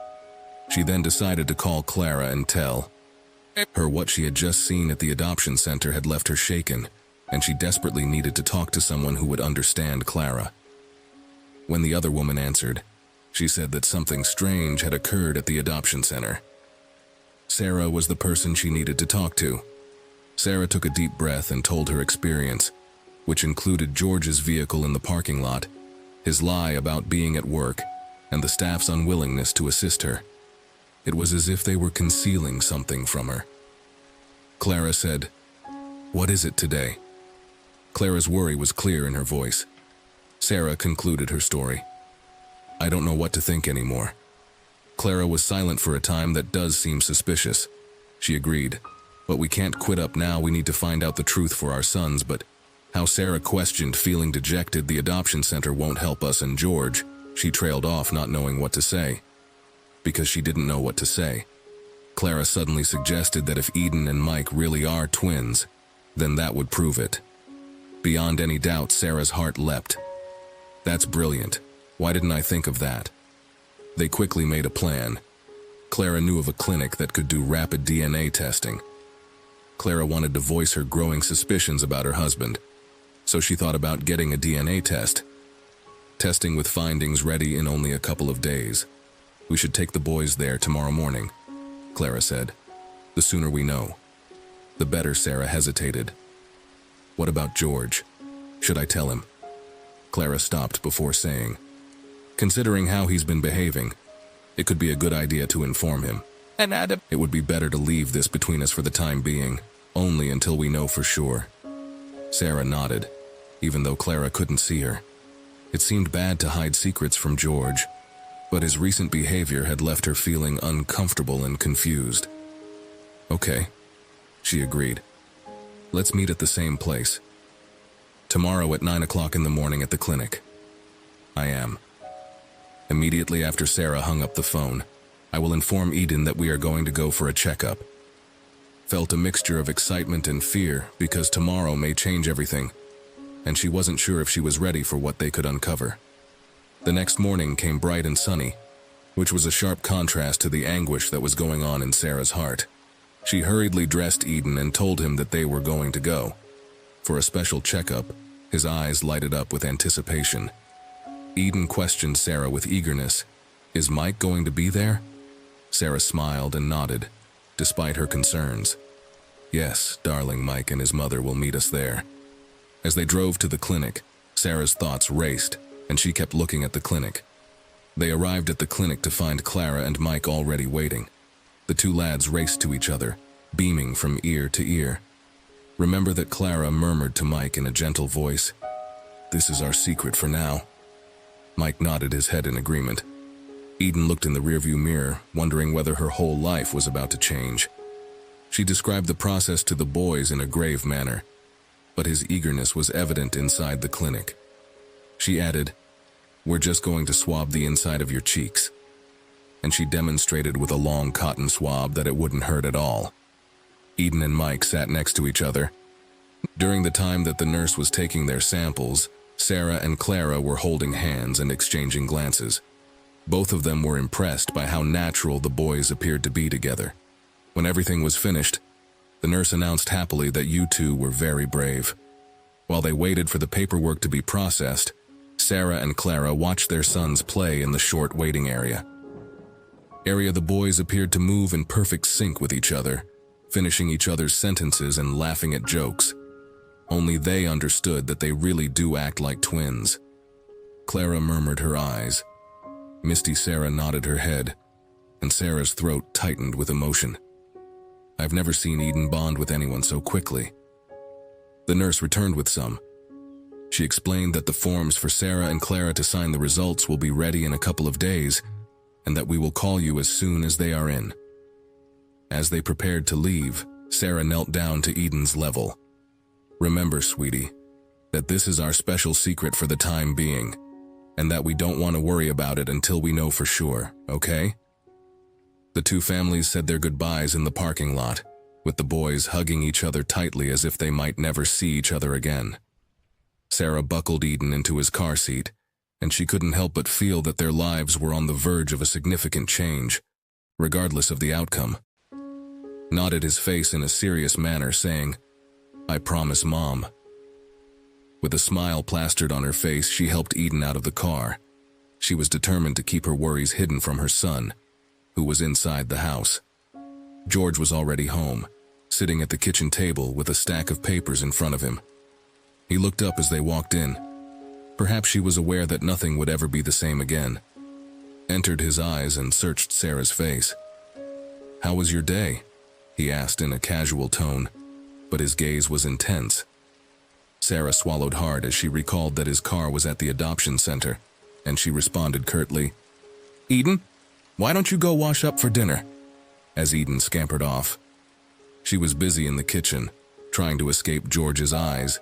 Speaker 1: She then decided to call Clara and tell her what she had just seen at the adoption center had left her shaken, and she desperately needed to talk to someone who would understand Clara. When the other woman answered, she said that something strange had occurred at the adoption center. Sarah was the person she needed to talk to. Sarah took a deep breath and told her experience, which included George's vehicle in the parking lot, his lie about being at work, and the staff's unwillingness to assist her. It was as if they were concealing something from her. Clara said, "What is it today?" Clara's worry was clear in her voice. Sarah concluded her story. "I don't know what to think anymore." Clara was silent for a time. That does seem suspicious. She agreed, "But we can't quit up now. We need to find out the truth for our sons." But how Sarah questioned, feeling dejected. The adoption center won't help us and George. She trailed off, not knowing what to say. Because she didn't know what to say, Clara suddenly suggested that if Eden and Mike really are twins, then that would prove it. Beyond any doubt, Sarah's heart leapt. That's brilliant. Why didn't I think of that? They quickly made a plan. Clara knew of a clinic that could do rapid DNA testing. Clara wanted to voice her growing suspicions about her husband, so she thought about getting a DNA test. Testing with findings ready in only a couple of days. "We should take the boys there tomorrow morning," Clara said. "The sooner we know, the better." Sarah hesitated. "What about George? Should I tell him?" Clara stopped before saying, "Considering how he's been behaving, it could be a good idea to inform him. And Adam, it would be better to leave this between us for the time being, only until we know for sure." Sarah nodded, even though Clara couldn't see her. It seemed bad to hide secrets from George, but his recent behavior had left her feeling uncomfortable and confused. "Okay," she agreed. "Let's meet at the same place. Tomorrow at 9 o'clock in the morning at the clinic." "I am." Immediately after Sarah hung up the phone, "I will inform Eden that we are going to go for a checkup." Felt a mixture of excitement and fear because tomorrow may change everything, and she wasn't sure if she was ready for what they could uncover. The next morning came bright and sunny, which was a sharp contrast to the anguish that was going on in Sarah's heart. She hurriedly dressed Eden and told him that they were going to go for a special checkup. His eyes lighted up with anticipation. Eden questioned Sarah with eagerness. "Is Mike going to be there?" Sarah smiled and nodded, despite her concerns. "Yes, darling, Mike and his mother will meet us there." As they drove to the clinic, Sarah's thoughts raced, and she kept looking at the clinic. They arrived at the clinic to find Clara and Mike already waiting. The two lads raced to each other, beaming from ear to ear. "Remember that," Clara murmured to Mike in a gentle voice. "This is our secret for now." Mike nodded his head in agreement. Eden looked in the rearview mirror, wondering whether her whole life was about to change. She described the process to the boys in a grave manner, but his eagerness was evident inside the clinic. She added, "We're just going to swab the inside of your cheeks." And she demonstrated with a long cotton swab that it wouldn't hurt at all. Eden and Mike sat next to each other. During the time that the nurse was taking their samples, Sarah and Clara were holding hands and exchanging glances. Both of them were impressed by how natural the boys appeared to be together. When everything was finished, the nurse announced happily that you two were very brave. While they waited for the paperwork to be processed, Sarah and Clara watched their sons play in the short waiting area. The boys appeared to move in perfect sync with each other, finishing each other's sentences and laughing at jokes. Only they understood that they really do act like twins. Clara murmured her eyes. Misty Sarah nodded her head, and Sarah's throat tightened with emotion. I've never seen Eden bond with anyone so quickly. The nurse returned with some. She explained that the forms for Sarah and Clara to sign the results will be ready in a couple of days, and that we will call you as soon as they are in. As they prepared to leave, Sarah knelt down to Eden's level. Remember, sweetie, that this is our special secret for the time being, and that we don't want to worry about it until we know for sure, okay? The two families said their goodbyes in the parking lot, with the boys hugging each other tightly as if they might never see each other again. Sarah buckled Eden into his car seat, and she couldn't help but feel that their lives were on the verge of a significant change, regardless of the outcome. Nodded his face in a serious manner, saying, I promise, Mom. With a smile plastered on her face, she helped Eden out of the car. She was determined to keep her worries hidden from her son, who was inside the house. George was already home, sitting at the kitchen table with a stack of papers in front of him. He looked up as they walked in. Perhaps she was aware that nothing would ever be the same again. Entered his eyes and searched Sarah's face. How was your day? He asked in a casual tone, but his gaze was intense. Sarah swallowed hard as she recalled that his car was at the adoption center, and she responded curtly, Eden, why don't you go wash up for dinner? As Eden scampered off. She was busy in the kitchen, trying to escape George's eyes.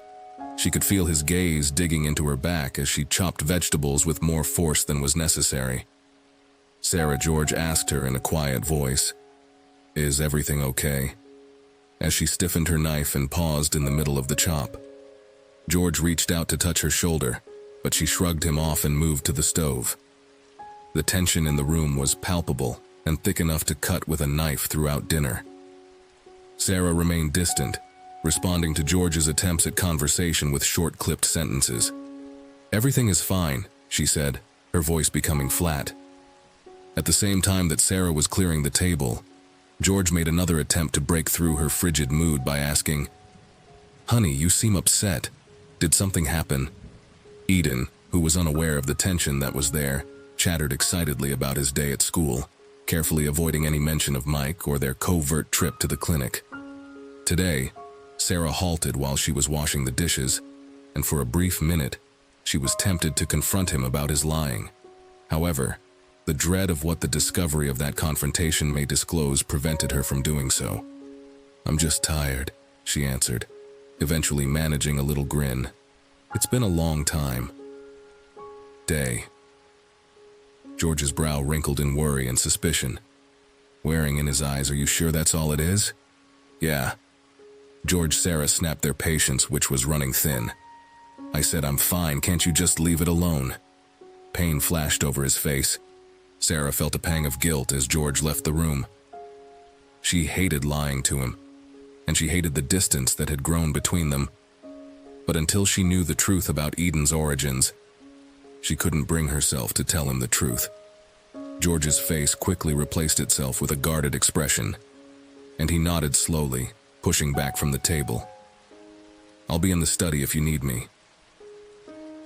Speaker 1: She could feel his gaze digging into her back as she chopped vegetables with more force than was necessary. Sarah George asked her in a quiet voice, Is everything okay? As she stiffened her knife and paused in the middle of the chop. George reached out to touch her shoulder, but she shrugged him off and moved to the stove. The tension in the room was palpable and thick enough to cut with a knife throughout dinner. Sarah remained distant, responding to George's attempts at conversation with short-clipped sentences. Everything is fine, she said, her voice becoming flat. At the same time that Sarah was clearing the table, George made another attempt to break through her frigid mood by asking, Honey, you seem upset. Did something happen? Eden, who was unaware of the tension that was there, chattered excitedly about his day at school, carefully avoiding any mention of Mike or their covert trip to the clinic. Today, Sarah halted while she was washing the dishes, and for a brief minute, she was tempted to confront him about his lying. However, the dread of what the discovery of that confrontation may disclose prevented her from doing so. I'm just tired, she answered, eventually managing a little grin. It's been a long time. Day. George's brow wrinkled in worry and suspicion. Wearing in his eyes, are you sure that's all it is? Yeah. George Sarah snapped their patience, which was running thin. I said, I'm fine, can't you just leave it alone? Pain flashed over his face. Sarah felt a pang of guilt as George left the room. She hated lying to him, and she hated the distance that had grown between them. But until she knew the truth about Eden's origins, she couldn't bring herself to tell him the truth. George's face quickly replaced itself with a guarded expression, and he nodded slowly, pushing back from the table. I'll be in the study if you need me.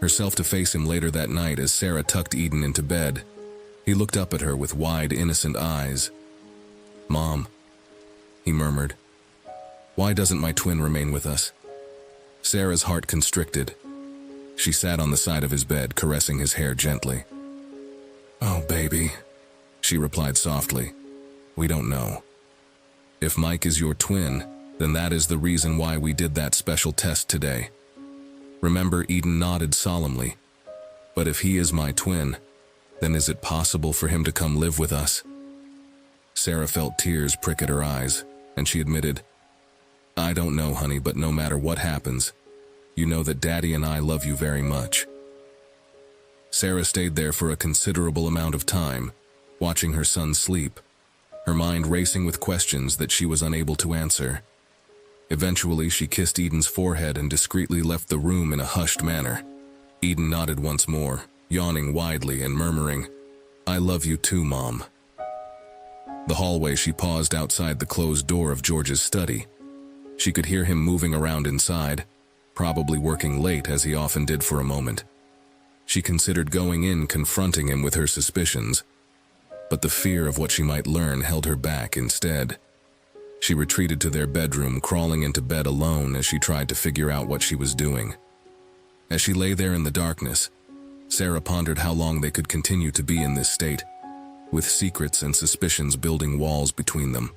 Speaker 1: Herself to face him later that night as Sarah tucked Eden into bed, he looked up at her with wide, innocent eyes. Mom, he murmured, why doesn't my twin remain with us? Sarah's heart constricted. She sat on the side of his bed, caressing his hair gently. Oh, baby, she replied softly. We don't know. If Mike is your twin, then that is the reason why we did that special test today. Remember, Eden nodded solemnly. But if he is my twin, then is it possible for him to come live with us? Sarah felt tears prick at her eyes, and she admitted, I don't know, honey, but no matter what happens, you know that Daddy and I love you very much. Sarah stayed there for a considerable amount of time, watching her son sleep, her mind racing with questions that she was unable to answer. Eventually, she kissed Eden's forehead and discreetly left the room in a hushed manner. Eden nodded once more, yawning widely and murmuring, I love you too, Mom. The hallway, she paused outside the closed door of George's study. She could hear him moving around inside, probably working late as he often did for a moment. She considered going in confronting him with her suspicions, but the fear of what she might learn held her back instead. She retreated to their bedroom, crawling into bed alone as she tried to figure out what she was doing. As she lay there in the darkness, Sarah pondered how long they could continue to be in this state, with secrets and suspicions building walls between them.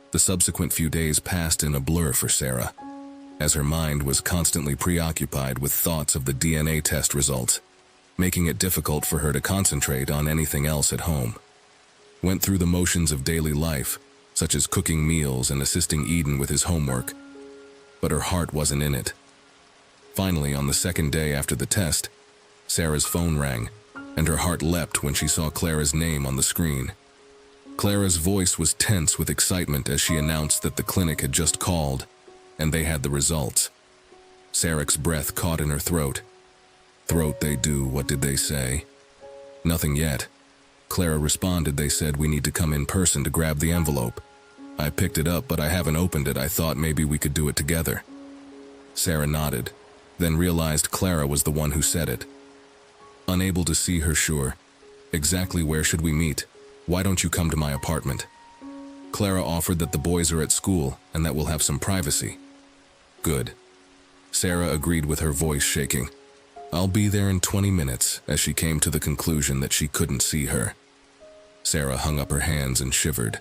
Speaker 1: The subsequent few days passed in a blur for Sarah, as her mind was constantly preoccupied with thoughts of the DNA test results, making it difficult for her to concentrate on anything else at home. Went through the motions of daily life, such as cooking meals and assisting Eden with his homework, but her heart wasn't in it. Finally, on the second day after the test, Sarah's phone rang, and her heart leapt when she saw Clara's name on the screen. Clara's voice was tense with excitement as she announced that the clinic had just called, and they had the results. Sarah's breath caught in her throat. Throat they do, what did they say? Nothing yet. Clara responded, they said we need to come in person to grab the envelope. I picked it up, but I haven't opened it. I thought maybe we could do it together. Sarah nodded, then realized Clara was the one who said it. Unable to see her sure. Exactly where should we meet? Why don't you come to my apartment? Clara offered that the boys are at school and that we'll have some privacy. Good. Sarah agreed with her voice shaking. I'll be there in 20 minutes, as she came to the conclusion that she couldn't see her. Sarah hung up her hands and shivered.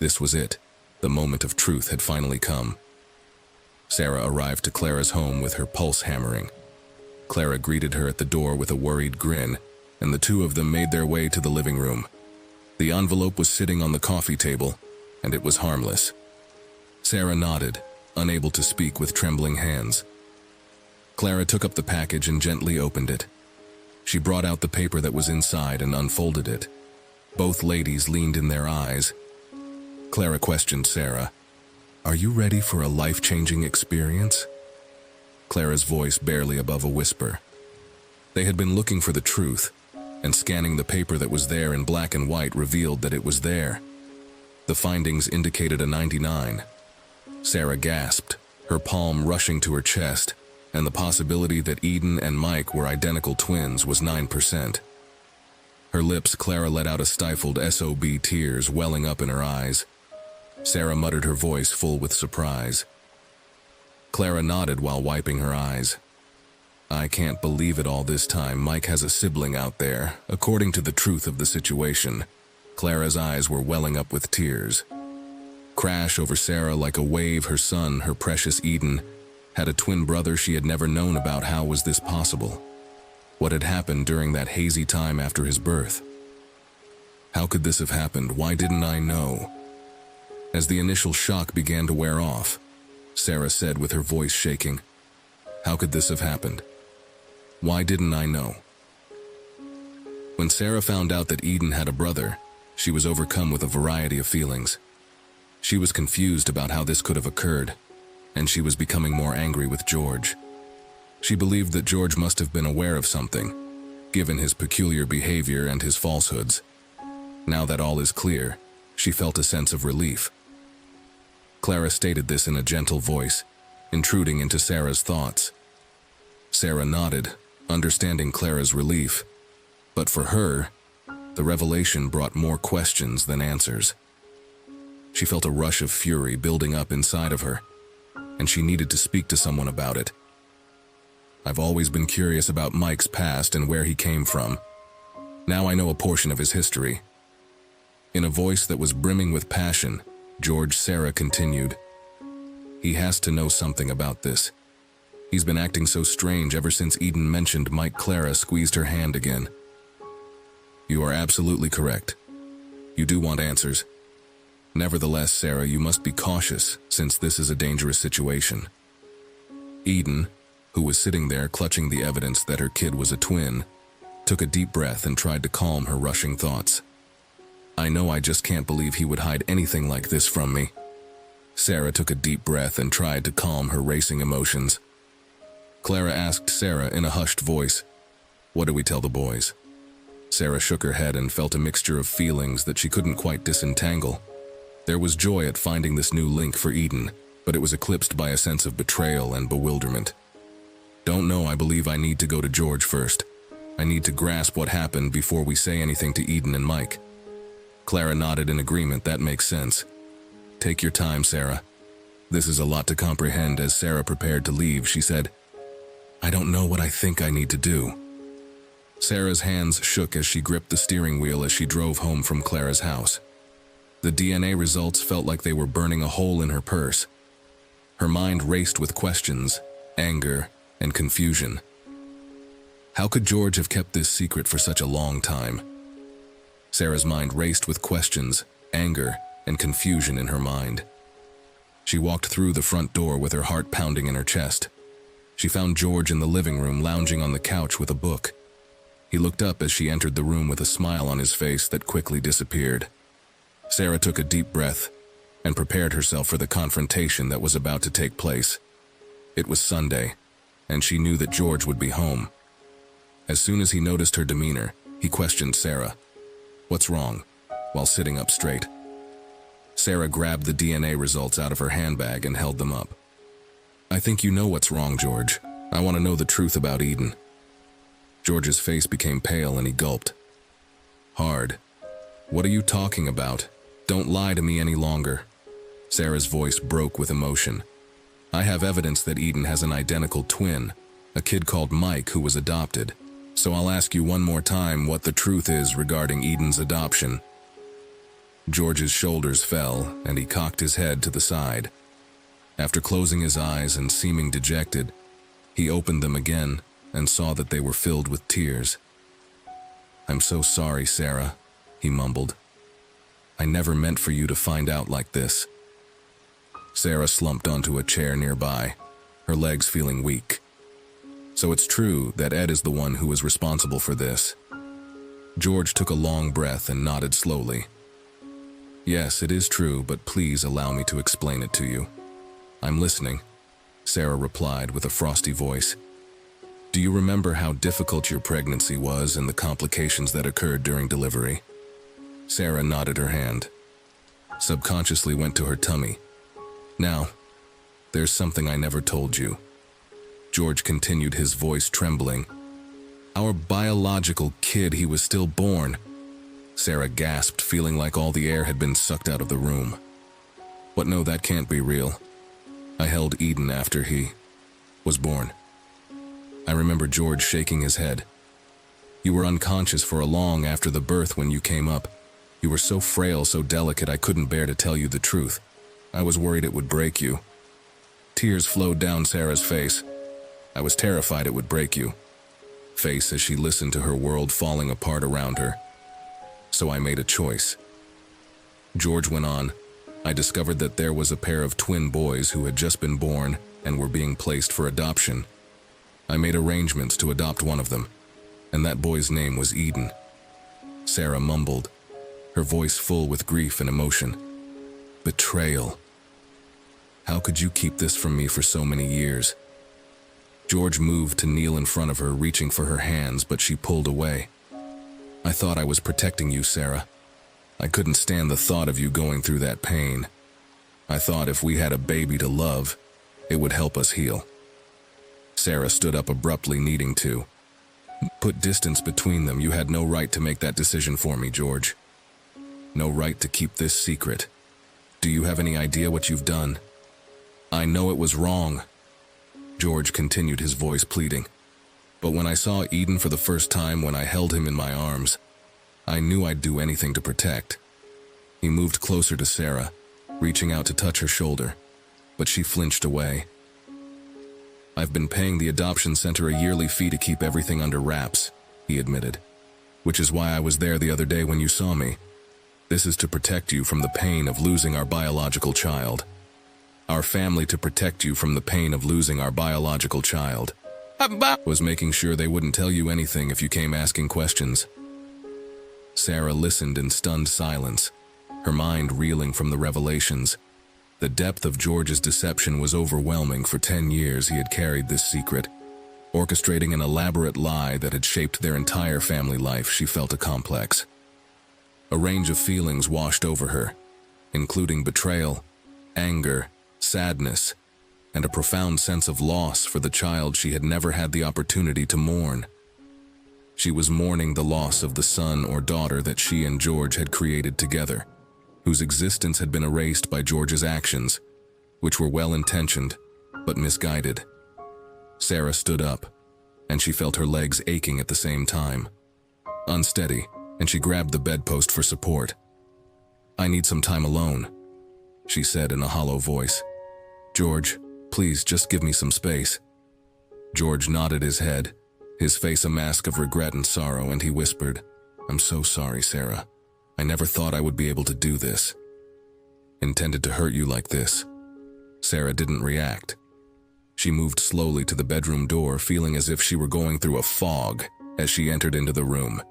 Speaker 1: This was it. The moment of truth had finally come. Sarah arrived to Clara's home with her pulse hammering. Clara greeted her at the door with a worried grin, and the two of them made their way to the living room. The envelope was sitting on the coffee table, and it was harmless. Sarah nodded, unable to speak with trembling hands. Clara took up the package and gently opened it. She brought out the paper that was inside and unfolded it. Both ladies leaned in their eyes. Clara questioned Sarah, "Are you ready for a life-changing experience?" Clara's voice barely above a whisper. They had been looking for the truth, and scanning the paper that was there in black and white revealed that it was there. The findings indicated a 99. Sarah gasped, her palm rushing to her chest, and the possibility that Eden and Mike were identical twins was 9%. Her lips, Clara let out a stifled SOB, tears welling up in her eyes. Sarah muttered, her voice full with surprise. Clara nodded while wiping her eyes. I can't believe it all this time. Mike has a sibling out there, according to the truth of the situation. Clara's eyes were welling up with tears. Crash over Sarah like a wave. Her son, her precious Eden, had a twin brother she had never known about. How was this possible? What had happened during that hazy time after his birth? How could this have happened? Why didn't I know? As the initial shock began to wear off, Sarah said with her voice shaking, "How could this have happened? Why didn't I know?" When Sarah found out that Eden had a brother, she was overcome with a variety of feelings. She was confused about how this could have occurred, and she was becoming more angry with George. She believed that George must have been aware of something, given his peculiar behavior and his falsehoods. Now that all is clear, she felt a sense of relief. Clara stated this in a gentle voice, intruding into Sarah's thoughts. Sarah nodded, understanding Clara's relief, but for her, the revelation brought more questions than answers. She felt a rush of fury building up inside of her, and she needed to speak to someone about it. I've always been curious about Mike's past and where he came from. Now I know a portion of his history. In a voice that was brimming with passion, Sarah continued, He has to know something about this. He's been acting so strange ever since Eden mentioned Mike. Clara squeezed her hand again. You are absolutely correct. You do want answers. Nevertheless, Sarah, you must be cautious, since this is a dangerous situation. Eden, who was sitting there clutching the evidence that her kid was a twin, took a deep breath and tried to calm her rushing thoughts. I know, I just can't believe he would hide anything like this from me. Sarah took a deep breath and tried to calm her racing emotions. Clara asked Sarah in a hushed voice, What do we tell the boys? Sarah shook her head and felt a mixture of feelings that she couldn't quite disentangle. There was joy at finding this new link for Eden, but it was eclipsed by a sense of betrayal and bewilderment. Don't know, I believe I need to go to George first. I need to grasp what happened before we say anything to Eden and Mike. Clara nodded in agreement. That makes sense. Take your time, Sarah. This is a lot to comprehend. As Sarah prepared to leave, she said, I don't know what I think I need to do. Sarah's hands shook as she gripped the steering wheel as she drove home from Clara's house. The DNA results felt like they were burning a hole in her purse. Her mind raced with questions, anger, and confusion. How could George have kept this secret for such a long time? Sarah's mind raced with questions, anger, and confusion in her mind. She walked through the front door with her heart pounding in her chest. She found George in the living room, lounging on the couch with a book. He looked up as she entered the room with a smile on his face that quickly disappeared. Sarah took a deep breath and prepared herself for the confrontation that was about to take place. It was Sunday, and she knew that George would be home. As soon as he noticed her demeanor, he questioned Sarah. What's wrong? While sitting up straight. Sarah grabbed the DNA results out of her handbag and held them up. I think you know what's wrong, George. I want to know the truth about Eden. George's face became pale and he gulped. Hard. What are you talking about? Don't lie to me any longer. Sarah's voice broke with emotion. I have evidence that Eden has an identical twin, a kid called Mike who was adopted. So I'll ask you one more time what the truth is regarding Eden's adoption. George's shoulders fell and he cocked his head to the side. After closing his eyes and seeming dejected, he opened them again and saw that they were filled with tears. I'm so sorry, Sarah, he mumbled. I never meant for you to find out like this. Sarah slumped onto a chair nearby, her legs feeling weak. So it's true that Ed is the one who is responsible for this. George took a long breath and nodded slowly. Yes, it is true, but please allow me to explain it to you. I'm listening, Sarah replied with a frosty voice. Do you remember how difficult your pregnancy was and the complications that occurred during delivery? Sarah nodded her hand. Subconsciously went to her tummy. Now, there's something I never told you. George continued, his voice trembling. Our biological kid, he was still born. Sarah gasped, feeling like all the air had been sucked out of the room. What? No, that can't be real. I held Eden after he was born. I remember George shaking his head. You were unconscious for a long after the birth when you came up. You were so frail, so delicate, I couldn't bear to tell you the truth. I was worried it would break you. Tears flowed down Sarah's face. I was terrified it would break you. Face as she listened to her world falling apart around her. So I made a choice. George went on. I discovered that there was a pair of twin boys who had just been born and were being placed for adoption. I made arrangements to adopt one of them, and that boy's name was Eden. Sarah mumbled, her voice full with grief and emotion. Betrayal. How could you keep this from me for so many years? George moved to kneel in front of her, reaching for her hands, but she pulled away. I thought I was protecting you, Sarah. I couldn't stand the thought of you going through that pain. I thought if we had a baby to love, it would help us heal. Sarah stood up abruptly, needing to put distance between them. You had no right to make that decision for me, George. No right to keep this secret. Do you have any idea what you've done? I know it was wrong. George continued, his voice pleading. But when I saw Eden for the first time, when I held him in my arms, I knew I'd do anything to protect. He moved closer to Sarah, reaching out to touch her shoulder, but she flinched away. I've been paying the adoption center a yearly fee to keep everything under wraps, he admitted, which is why I was there the other day when you saw me. This is to protect you from the pain of losing our biological child. Our family, to protect you from the pain of losing our biological child. Was making sure they wouldn't tell you anything if you came asking questions. Sarah listened in stunned silence, her mind reeling from the revelations. The depth of George's deception was overwhelming. For 10 years he had carried this secret, orchestrating an elaborate lie that had shaped their entire family life. She felt a complex. A range of feelings washed over her, including betrayal, anger, sadness, and a profound sense of loss for the child she had never had the opportunity to mourn. She was mourning the loss of the son or daughter that she and George had created together, whose existence had been erased by George's actions, which were well-intentioned but misguided. Sarah stood up, and she felt her legs aching at the same time. Unsteady, and she grabbed the bedpost for support. "I need some time alone," she said in a hollow voice. "George, please just give me some space." George nodded his head, his face a mask of regret and sorrow, and he whispered, "I'm so sorry, Sarah. I never thought I would be able to do this. Intended to hurt you like this." Sarah didn't react. She moved slowly to the bedroom door, feeling as if she were going through a fog as she entered into the room.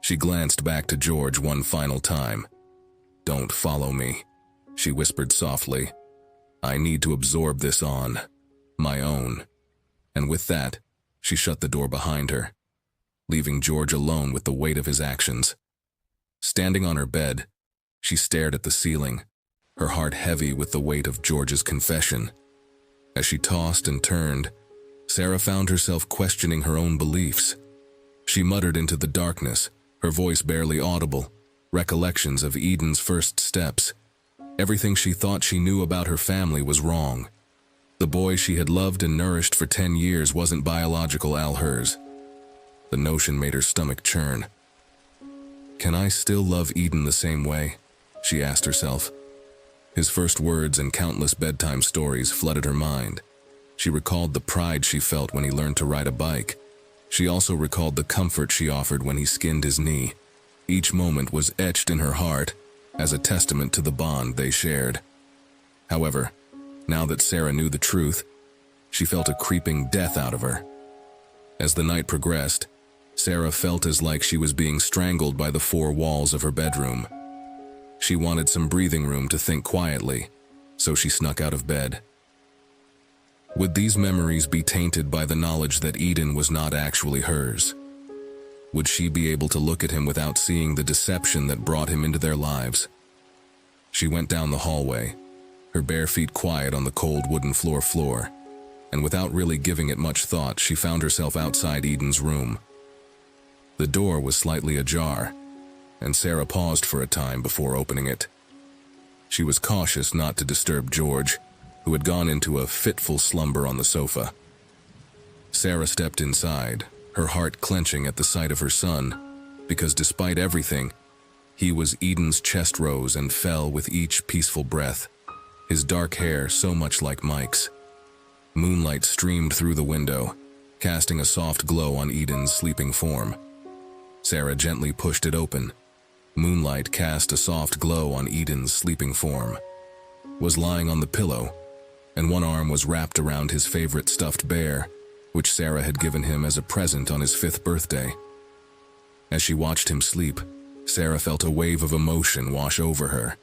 Speaker 1: She glanced back to George one final time. "Don't follow me," she whispered softly. "I need to absorb this on my own." And with that, she shut the door behind her, leaving George alone with the weight of his actions. Standing on her bed, she stared at the ceiling, her heart heavy with the weight of George's confession. As she tossed and turned, Sarah found herself questioning her own beliefs. She muttered into the darkness, her voice barely audible, recollections of Eden's first steps. Everything she thought she knew about her family was wrong. The boy she had loved and nourished for 10 years wasn't biological hers. The notion made her stomach churn. "Can I still love Eden the same way?" she asked herself. His first words and countless bedtime stories flooded her mind. She recalled the pride she felt when he learned to ride a bike. She also recalled the comfort she offered when he skinned his knee. Each moment was etched in her heart as a testament to the bond they shared. However, now that Sarah knew the truth, she felt a creeping death out of her. As the night progressed, Sarah felt as like she was being strangled by the four walls of her bedroom. She wanted some breathing room to think quietly, so she snuck out of bed. Would these memories be tainted by the knowledge that Eden was not actually hers? Would she be able to look at him without seeing the deception that brought him into their lives? She went down the hallway, her bare feet quiet on the cold wooden floor, and without really giving it much thought, she found herself outside Eden's room. The door was slightly ajar, and Sarah paused for a time before opening it. She was cautious not to disturb George, who had gone into a fitful slumber on the sofa. Sarah stepped inside, her heart clenching at the sight of her son, because despite everything, he was Eden's chest rose and fell with each peaceful breath, his dark hair so much like Mike's. Moonlight streamed through the window, casting a soft glow on Eden's sleeping form. Sarah gently pushed it open. Moonlight cast a soft glow on Eden's sleeping form. Was lying on the pillow, and one arm was wrapped around his favorite stuffed bear, which Sarah had given him as a present on his 5th birthday. As she watched him sleep, Sarah felt a wave of emotion wash over her.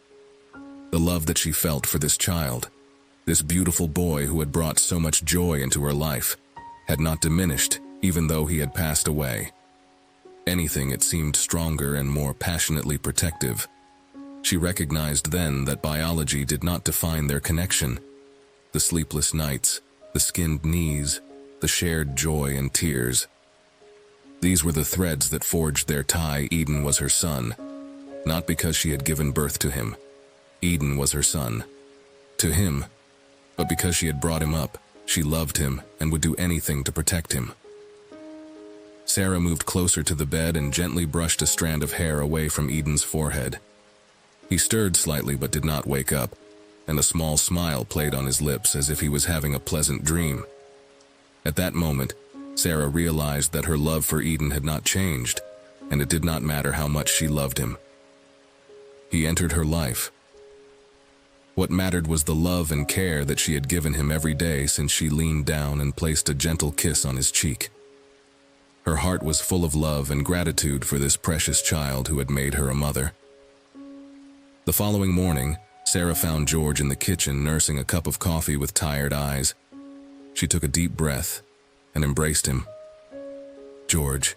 Speaker 1: The love that she felt for this child, this beautiful boy who had brought so much joy into her life, had not diminished even though he had passed away. Anything, it seemed stronger and more passionately protective. She recognized then that biology did not define their connection. The sleepless nights, the skinned knees, the shared joy and tears. These were the threads that forged their tie. Eden was her son, not because she had given birth to him. Eden was her son. To him, but because she had brought him up, she loved him and would do anything to protect him. Sarah moved closer to the bed and gently brushed a strand of hair away from Eden's forehead. He stirred slightly but did not wake up, and a small smile played on his lips as if he was having a pleasant dream. At that moment, Sarah realized that her love for Eden had not changed, and it did not matter how much she loved him. He entered her life. What mattered was the love and care that she had given him every day since she leaned down and placed a gentle kiss on his cheek. Her heart was full of love and gratitude for this precious child who had made her a mother. The following morning, Sarah found George in the kitchen nursing a cup of coffee with tired eyes. She took a deep breath and embraced him. "George,"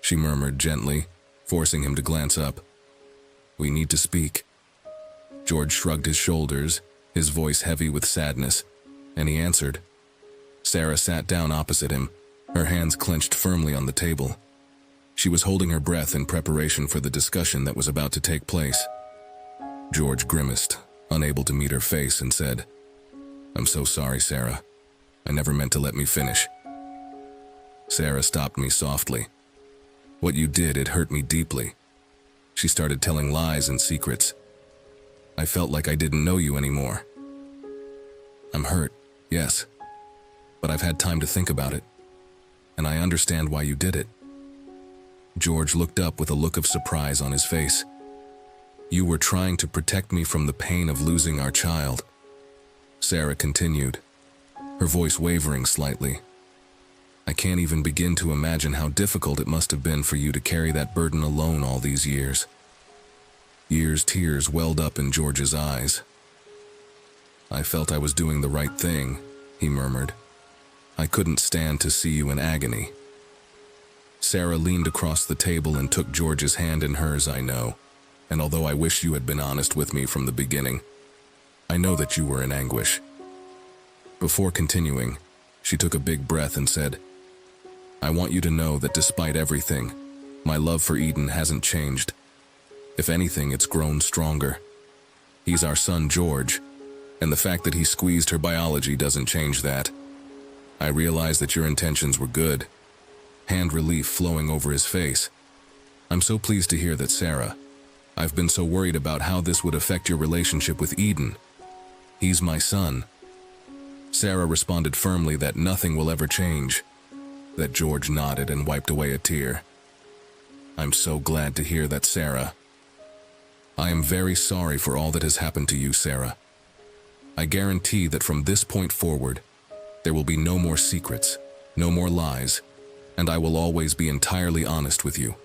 Speaker 1: she murmured gently, forcing him to glance up. "We need to speak." George shrugged his shoulders, his voice heavy with sadness. And he answered. Sarah sat down opposite him, her hands clenched firmly on the table. She was holding her breath in preparation for the discussion that was about to take place. George grimaced, unable to meet her face, and said, "I'm so sorry, Sarah. I never meant to let me finish." Sarah stopped me softly. "What you did, it hurt me deeply." She started telling lies and secrets. I felt like I didn't know you anymore. I'm hurt, yes, but I've had time to think about it, and I understand why you did it. George looked up with a look of surprise on his face. You were trying to protect me from the pain of losing our child. Sarah continued, her voice wavering slightly. I can't even begin to imagine how difficult it must have been for you to carry that burden alone all these years. Tears welled up in George's eyes. I felt I was doing the right thing, he murmured. I couldn't stand to see you in agony. Sarah leaned across the table and took George's hand in hers. I know, and although I wish you had been honest with me from the beginning, I know that you were in anguish. Before continuing, she took a big breath and said, I want you to know that despite everything, my love for Eden hasn't changed. If anything, it's grown stronger. He's our son, George, and the fact that he squeezed her biology doesn't change that. I realize that your intentions were good. Hand relief flowing over his face. I'm so pleased to hear that, Sarah. I've been so worried about how this would affect your relationship with Eden. He's my son. Sarah responded firmly that nothing will ever change. That George nodded and wiped away a tear. I'm so glad to hear that, Sarah. I am very sorry for all that has happened to you, Sarah. I guarantee that from this point forward, there will be no more secrets, no more lies, and I will always be entirely honest with you.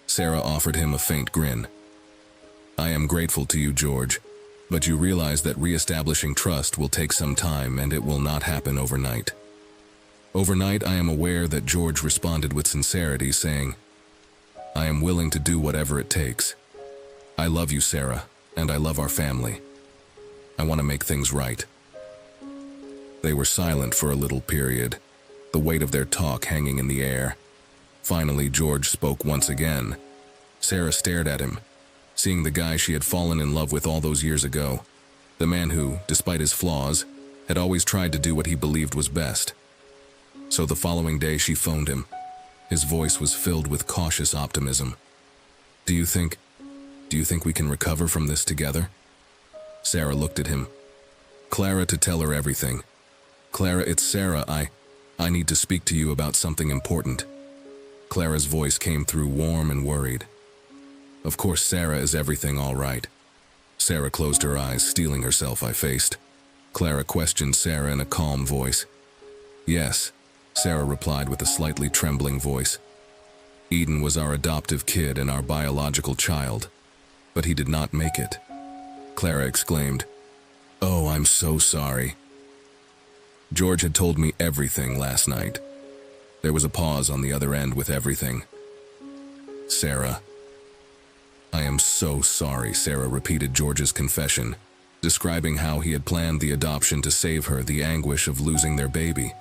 Speaker 1: Sarah offered him a faint grin. I am grateful to you, George, but you realize that reestablishing trust will take some time and it will not happen overnight. Overnight, I am aware that George responded with sincerity, saying, I am willing to do whatever it takes. I love you, Sarah, and I love our family. I want to make things right. They were silent for a little period, the weight of their talk hanging in the air. Finally, George spoke once again. Sarah stared at him, seeing the guy she had fallen in love with all those years ago, the man who, despite his flaws, had always tried to do what he believed was best. So the following day she phoned him. His voice was filled with cautious optimism. Do you think we can recover from this together? Sarah looked at him. Clara, to tell her everything. Clara, it's Sarah. I need to speak to you about something important. Clara's voice came through warm and worried. Of course, Sarah, is everything all right? Sarah closed her eyes, steeling herself, I faced. Clara questioned Sarah in a calm voice. Yes, Sarah replied with a slightly trembling voice. Eden was our adoptive kid and our biological child, but he did not make it. Clara exclaimed, Oh, I'm so sorry. George had told me everything last night. There was a pause on the other end with everything. Sarah. I am so sorry, Sarah repeated George's confession, describing how he had planned the adoption to save her the anguish of losing their baby.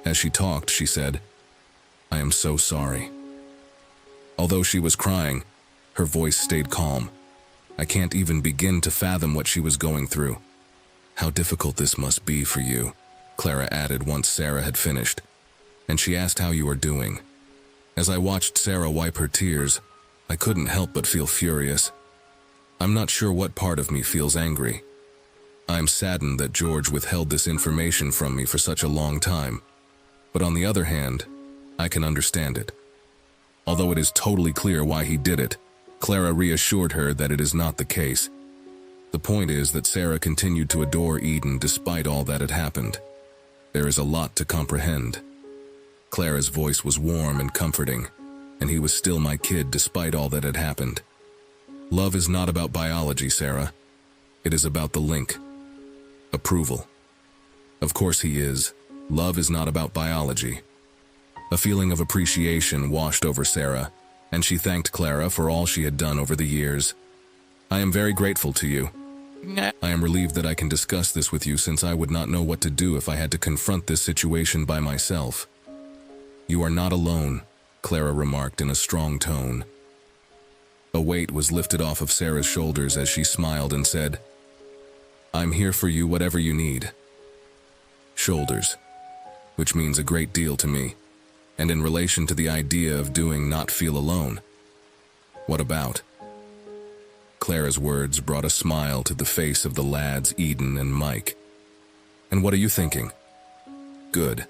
Speaker 1: As she talked, she said, I am so sorry. Although she was crying, her voice stayed calm. I can't even begin to fathom what she was going through. How difficult this must be for you, Clara added once Sarah had finished, and she asked how you were doing. As I watched Sarah wipe her tears, I couldn't help but feel furious. I'm not sure what part of me feels angry. I'm saddened that George withheld this information from me for such a long time, but on the other hand, I can understand it. Although it is totally clear why he did it, Clara reassured her that it is not the case. The point is that Sarah continued to adore Eden despite all that had happened. There is a lot to comprehend. Clara's voice was warm and comforting, and he was still my kid despite all that had happened. Love is not about biology, Sarah. It is about the link. Approval. Of course he is. Love is not about biology. A feeling of appreciation washed over Sarah, and she thanked Clara for all she had done over the years. I am very grateful to you. I am relieved that I can discuss this with you, since I would not know what to do if I had to confront this situation by myself. You are not alone, Clara remarked in a strong tone. A weight was lifted off of Sarah's shoulders as she smiled and said, I'm here for you, whatever you need. Shoulders, which means a great deal to me, and in relation to the idea of doing not feel alone. What about? Clara's words brought a smile to the face of the lads Eden and Mike. And what are you thinking? Good.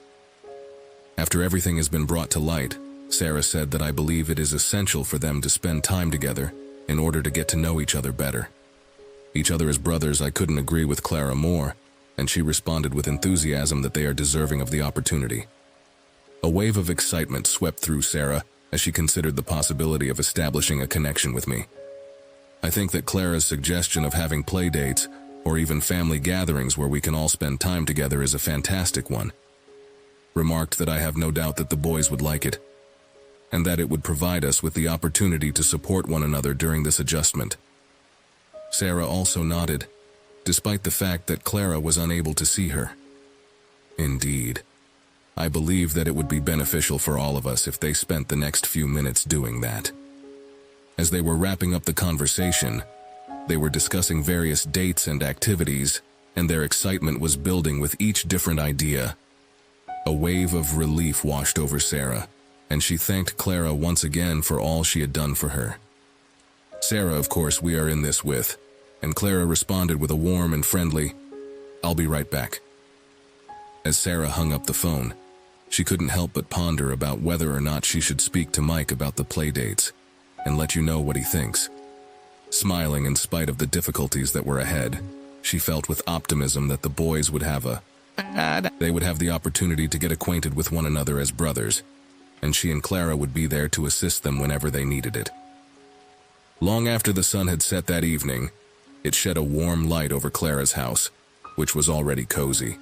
Speaker 1: After everything has been brought to light, Sarah said that I believe it is essential for them to spend time together in order to get to know each other better. Each other as brothers, I couldn't agree with Clara more, and she responded with enthusiasm that they are deserving of the opportunity. A wave of excitement swept through Sarah as she considered the possibility of establishing a connection with me. I think that Clara's suggestion of having play dates or even family gatherings where we can all spend time together is a fantastic one. Remarked that I have no doubt that the boys would like it, and that it would provide us with the opportunity to support one another during this adjustment. Sarah also nodded, despite the fact that Clara was unable to see her. Indeed, I believe that it would be beneficial for all of us if they spent the next few minutes doing that. As they were wrapping up the conversation, they were discussing various dates and activities, and their excitement was building with each different idea. A wave of relief washed over Sarah, and she thanked Clara once again for all she had done for her. Sarah, of course, we are in this with, and Clara responded with a warm and friendly, I'll be right back. As Sarah hung up the phone, she couldn't help but ponder about whether or not she should speak to Mike about the play dates and let you know what he thinks. Smiling in spite of the difficulties that were ahead, she felt with optimism that the boys would have the opportunity to get acquainted with one another as brothers, and she and Clara would be there to assist them whenever they needed it. Long after the sun had set that evening, it shed a warm light over Clara's house, which was already cozy.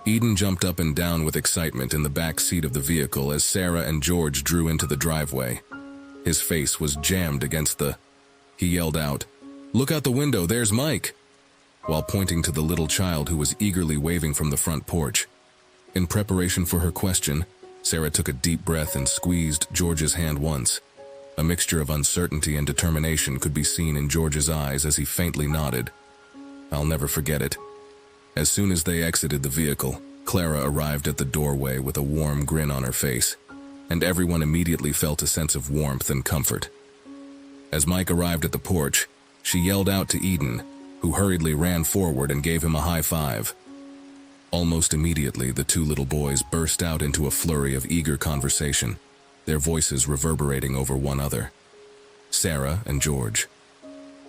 Speaker 1: Eden jumped up and down with excitement in the back seat of the vehicle as Sarah and George drew into the driveway. His face was jammed against He yelled out, "Look out the window, there's Mike!" while pointing to the little child who was eagerly waving from the front porch. In preparation for her question, Sarah took a deep breath and squeezed George's hand once. A mixture of uncertainty and determination could be seen in George's eyes as he faintly nodded. I'll never forget it. As soon as they exited the vehicle, Clara arrived at the doorway with a warm grin on her face, and everyone immediately felt a sense of warmth and comfort. As Mike arrived at the porch, she yelled out to Eden, who hurriedly ran forward and gave him a high five. Almost immediately, the two little boys burst out into a flurry of eager conversation, their voices reverberating over one another. Sarah and George.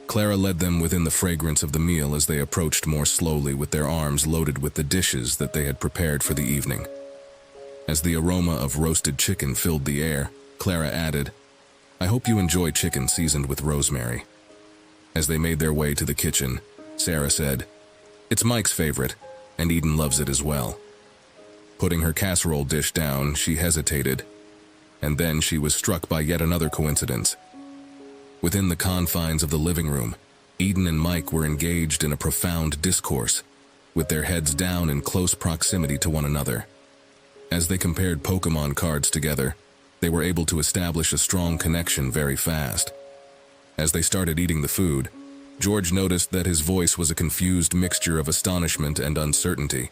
Speaker 1: Clara led them within the fragrance of the meal as they approached more slowly with their arms loaded with the dishes that they had prepared for the evening. As the aroma of roasted chicken filled the air, Clara added, "I hope you enjoy chicken seasoned with rosemary." As they made their way to the kitchen, Sarah said, "It's Mike's favorite, and Eden loves it as well." Putting her casserole dish down, she hesitated, and then she was struck by yet another coincidence. Within the confines of the living room, Eden and Mike were engaged in a profound discourse, with their heads down in close proximity to one another. As they compared Pokemon cards together, they were able to establish a strong connection very fast. As they started eating the food, George noticed that his voice was a confused mixture of astonishment and uncertainty.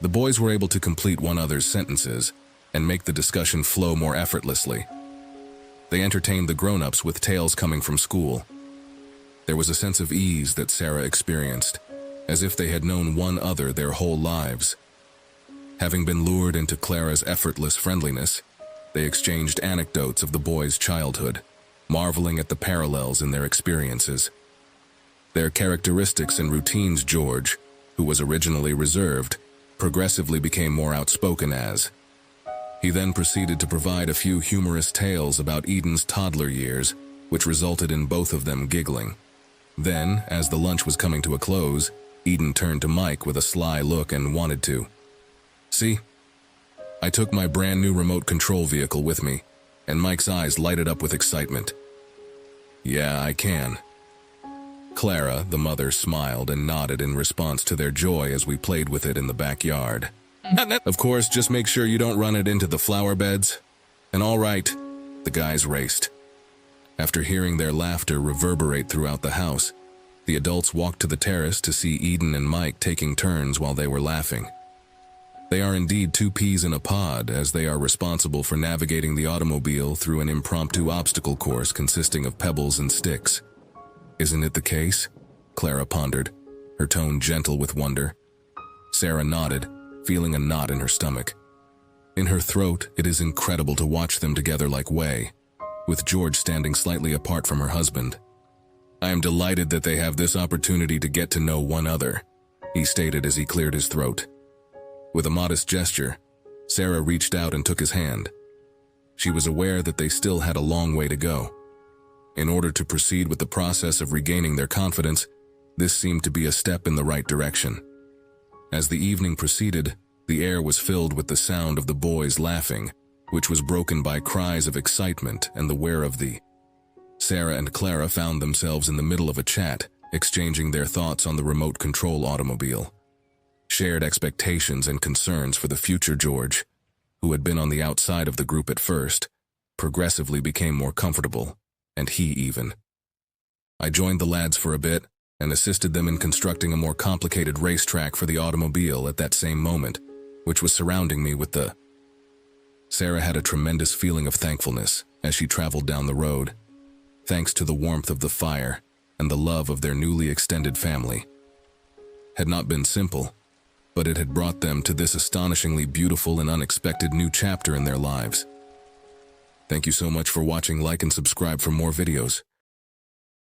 Speaker 1: The boys were able to complete one another's sentences and make the discussion flow more effortlessly. They entertained the grown-ups with tales coming from school. There was a sense of ease that Sarah experienced, as if they had known one other their whole lives. Having been lured into Clara's effortless friendliness, they exchanged anecdotes of the boys' childhood, marveling at the parallels in their experiences. Their characteristics and routines George, who was originally reserved, progressively became more outspoken as. He then proceeded to provide a few humorous tales about Eden's toddler years, which resulted in both of them giggling. Then, as the lunch was coming to a close, Eden turned to Mike with a sly look and wanted to. "See? I took my brand new remote control vehicle with me," and Mike's eyes lighted up with excitement. "Yeah, I can." Clara, the mother, smiled and nodded in response to their joy as we played with it in the backyard. Of course, just make sure you don't run it into the flower beds. And all right, the guys raced. After hearing their laughter reverberate throughout the house, the adults walked to the terrace to see Eden and Mike taking turns while they were laughing. They are indeed two peas in a pod, as they are responsible for navigating the automobile through an impromptu obstacle course consisting of pebbles and sticks. Isn't it the case? Clara pondered, her tone gentle with wonder. Sarah nodded, feeling a knot in her stomach. In her throat, it is incredible to watch them together like whey, with George standing slightly apart from her husband. I am delighted that they have this opportunity to get to know one another, he stated as he cleared his throat. With a modest gesture, Sarah reached out and took his hand. She was aware that they still had a long way to go. In order to proceed with the process of regaining their confidence, this seemed to be a step in the right direction. As the evening proceeded, the air was filled with the sound of the boys laughing, which was broken by cries of excitement and the wear of the. Sarah and Clara found themselves in the middle of a chat, exchanging their thoughts on the remote control automobile. Shared expectations and concerns for the future George, who had been on the outside of the group at first, progressively became more comfortable, and he even. I joined the lads for a bit and assisted them in constructing a more complicated racetrack for the automobile at that same moment, which was surrounding me with the. Sarah had a tremendous feeling of thankfulness as she traveled down the road, thanks to the warmth of the fire and the love of their newly extended family. Had not been simple, but it had brought them to this astonishingly beautiful and unexpected new chapter in their lives. Thank you so much for watching. Like and subscribe for more videos.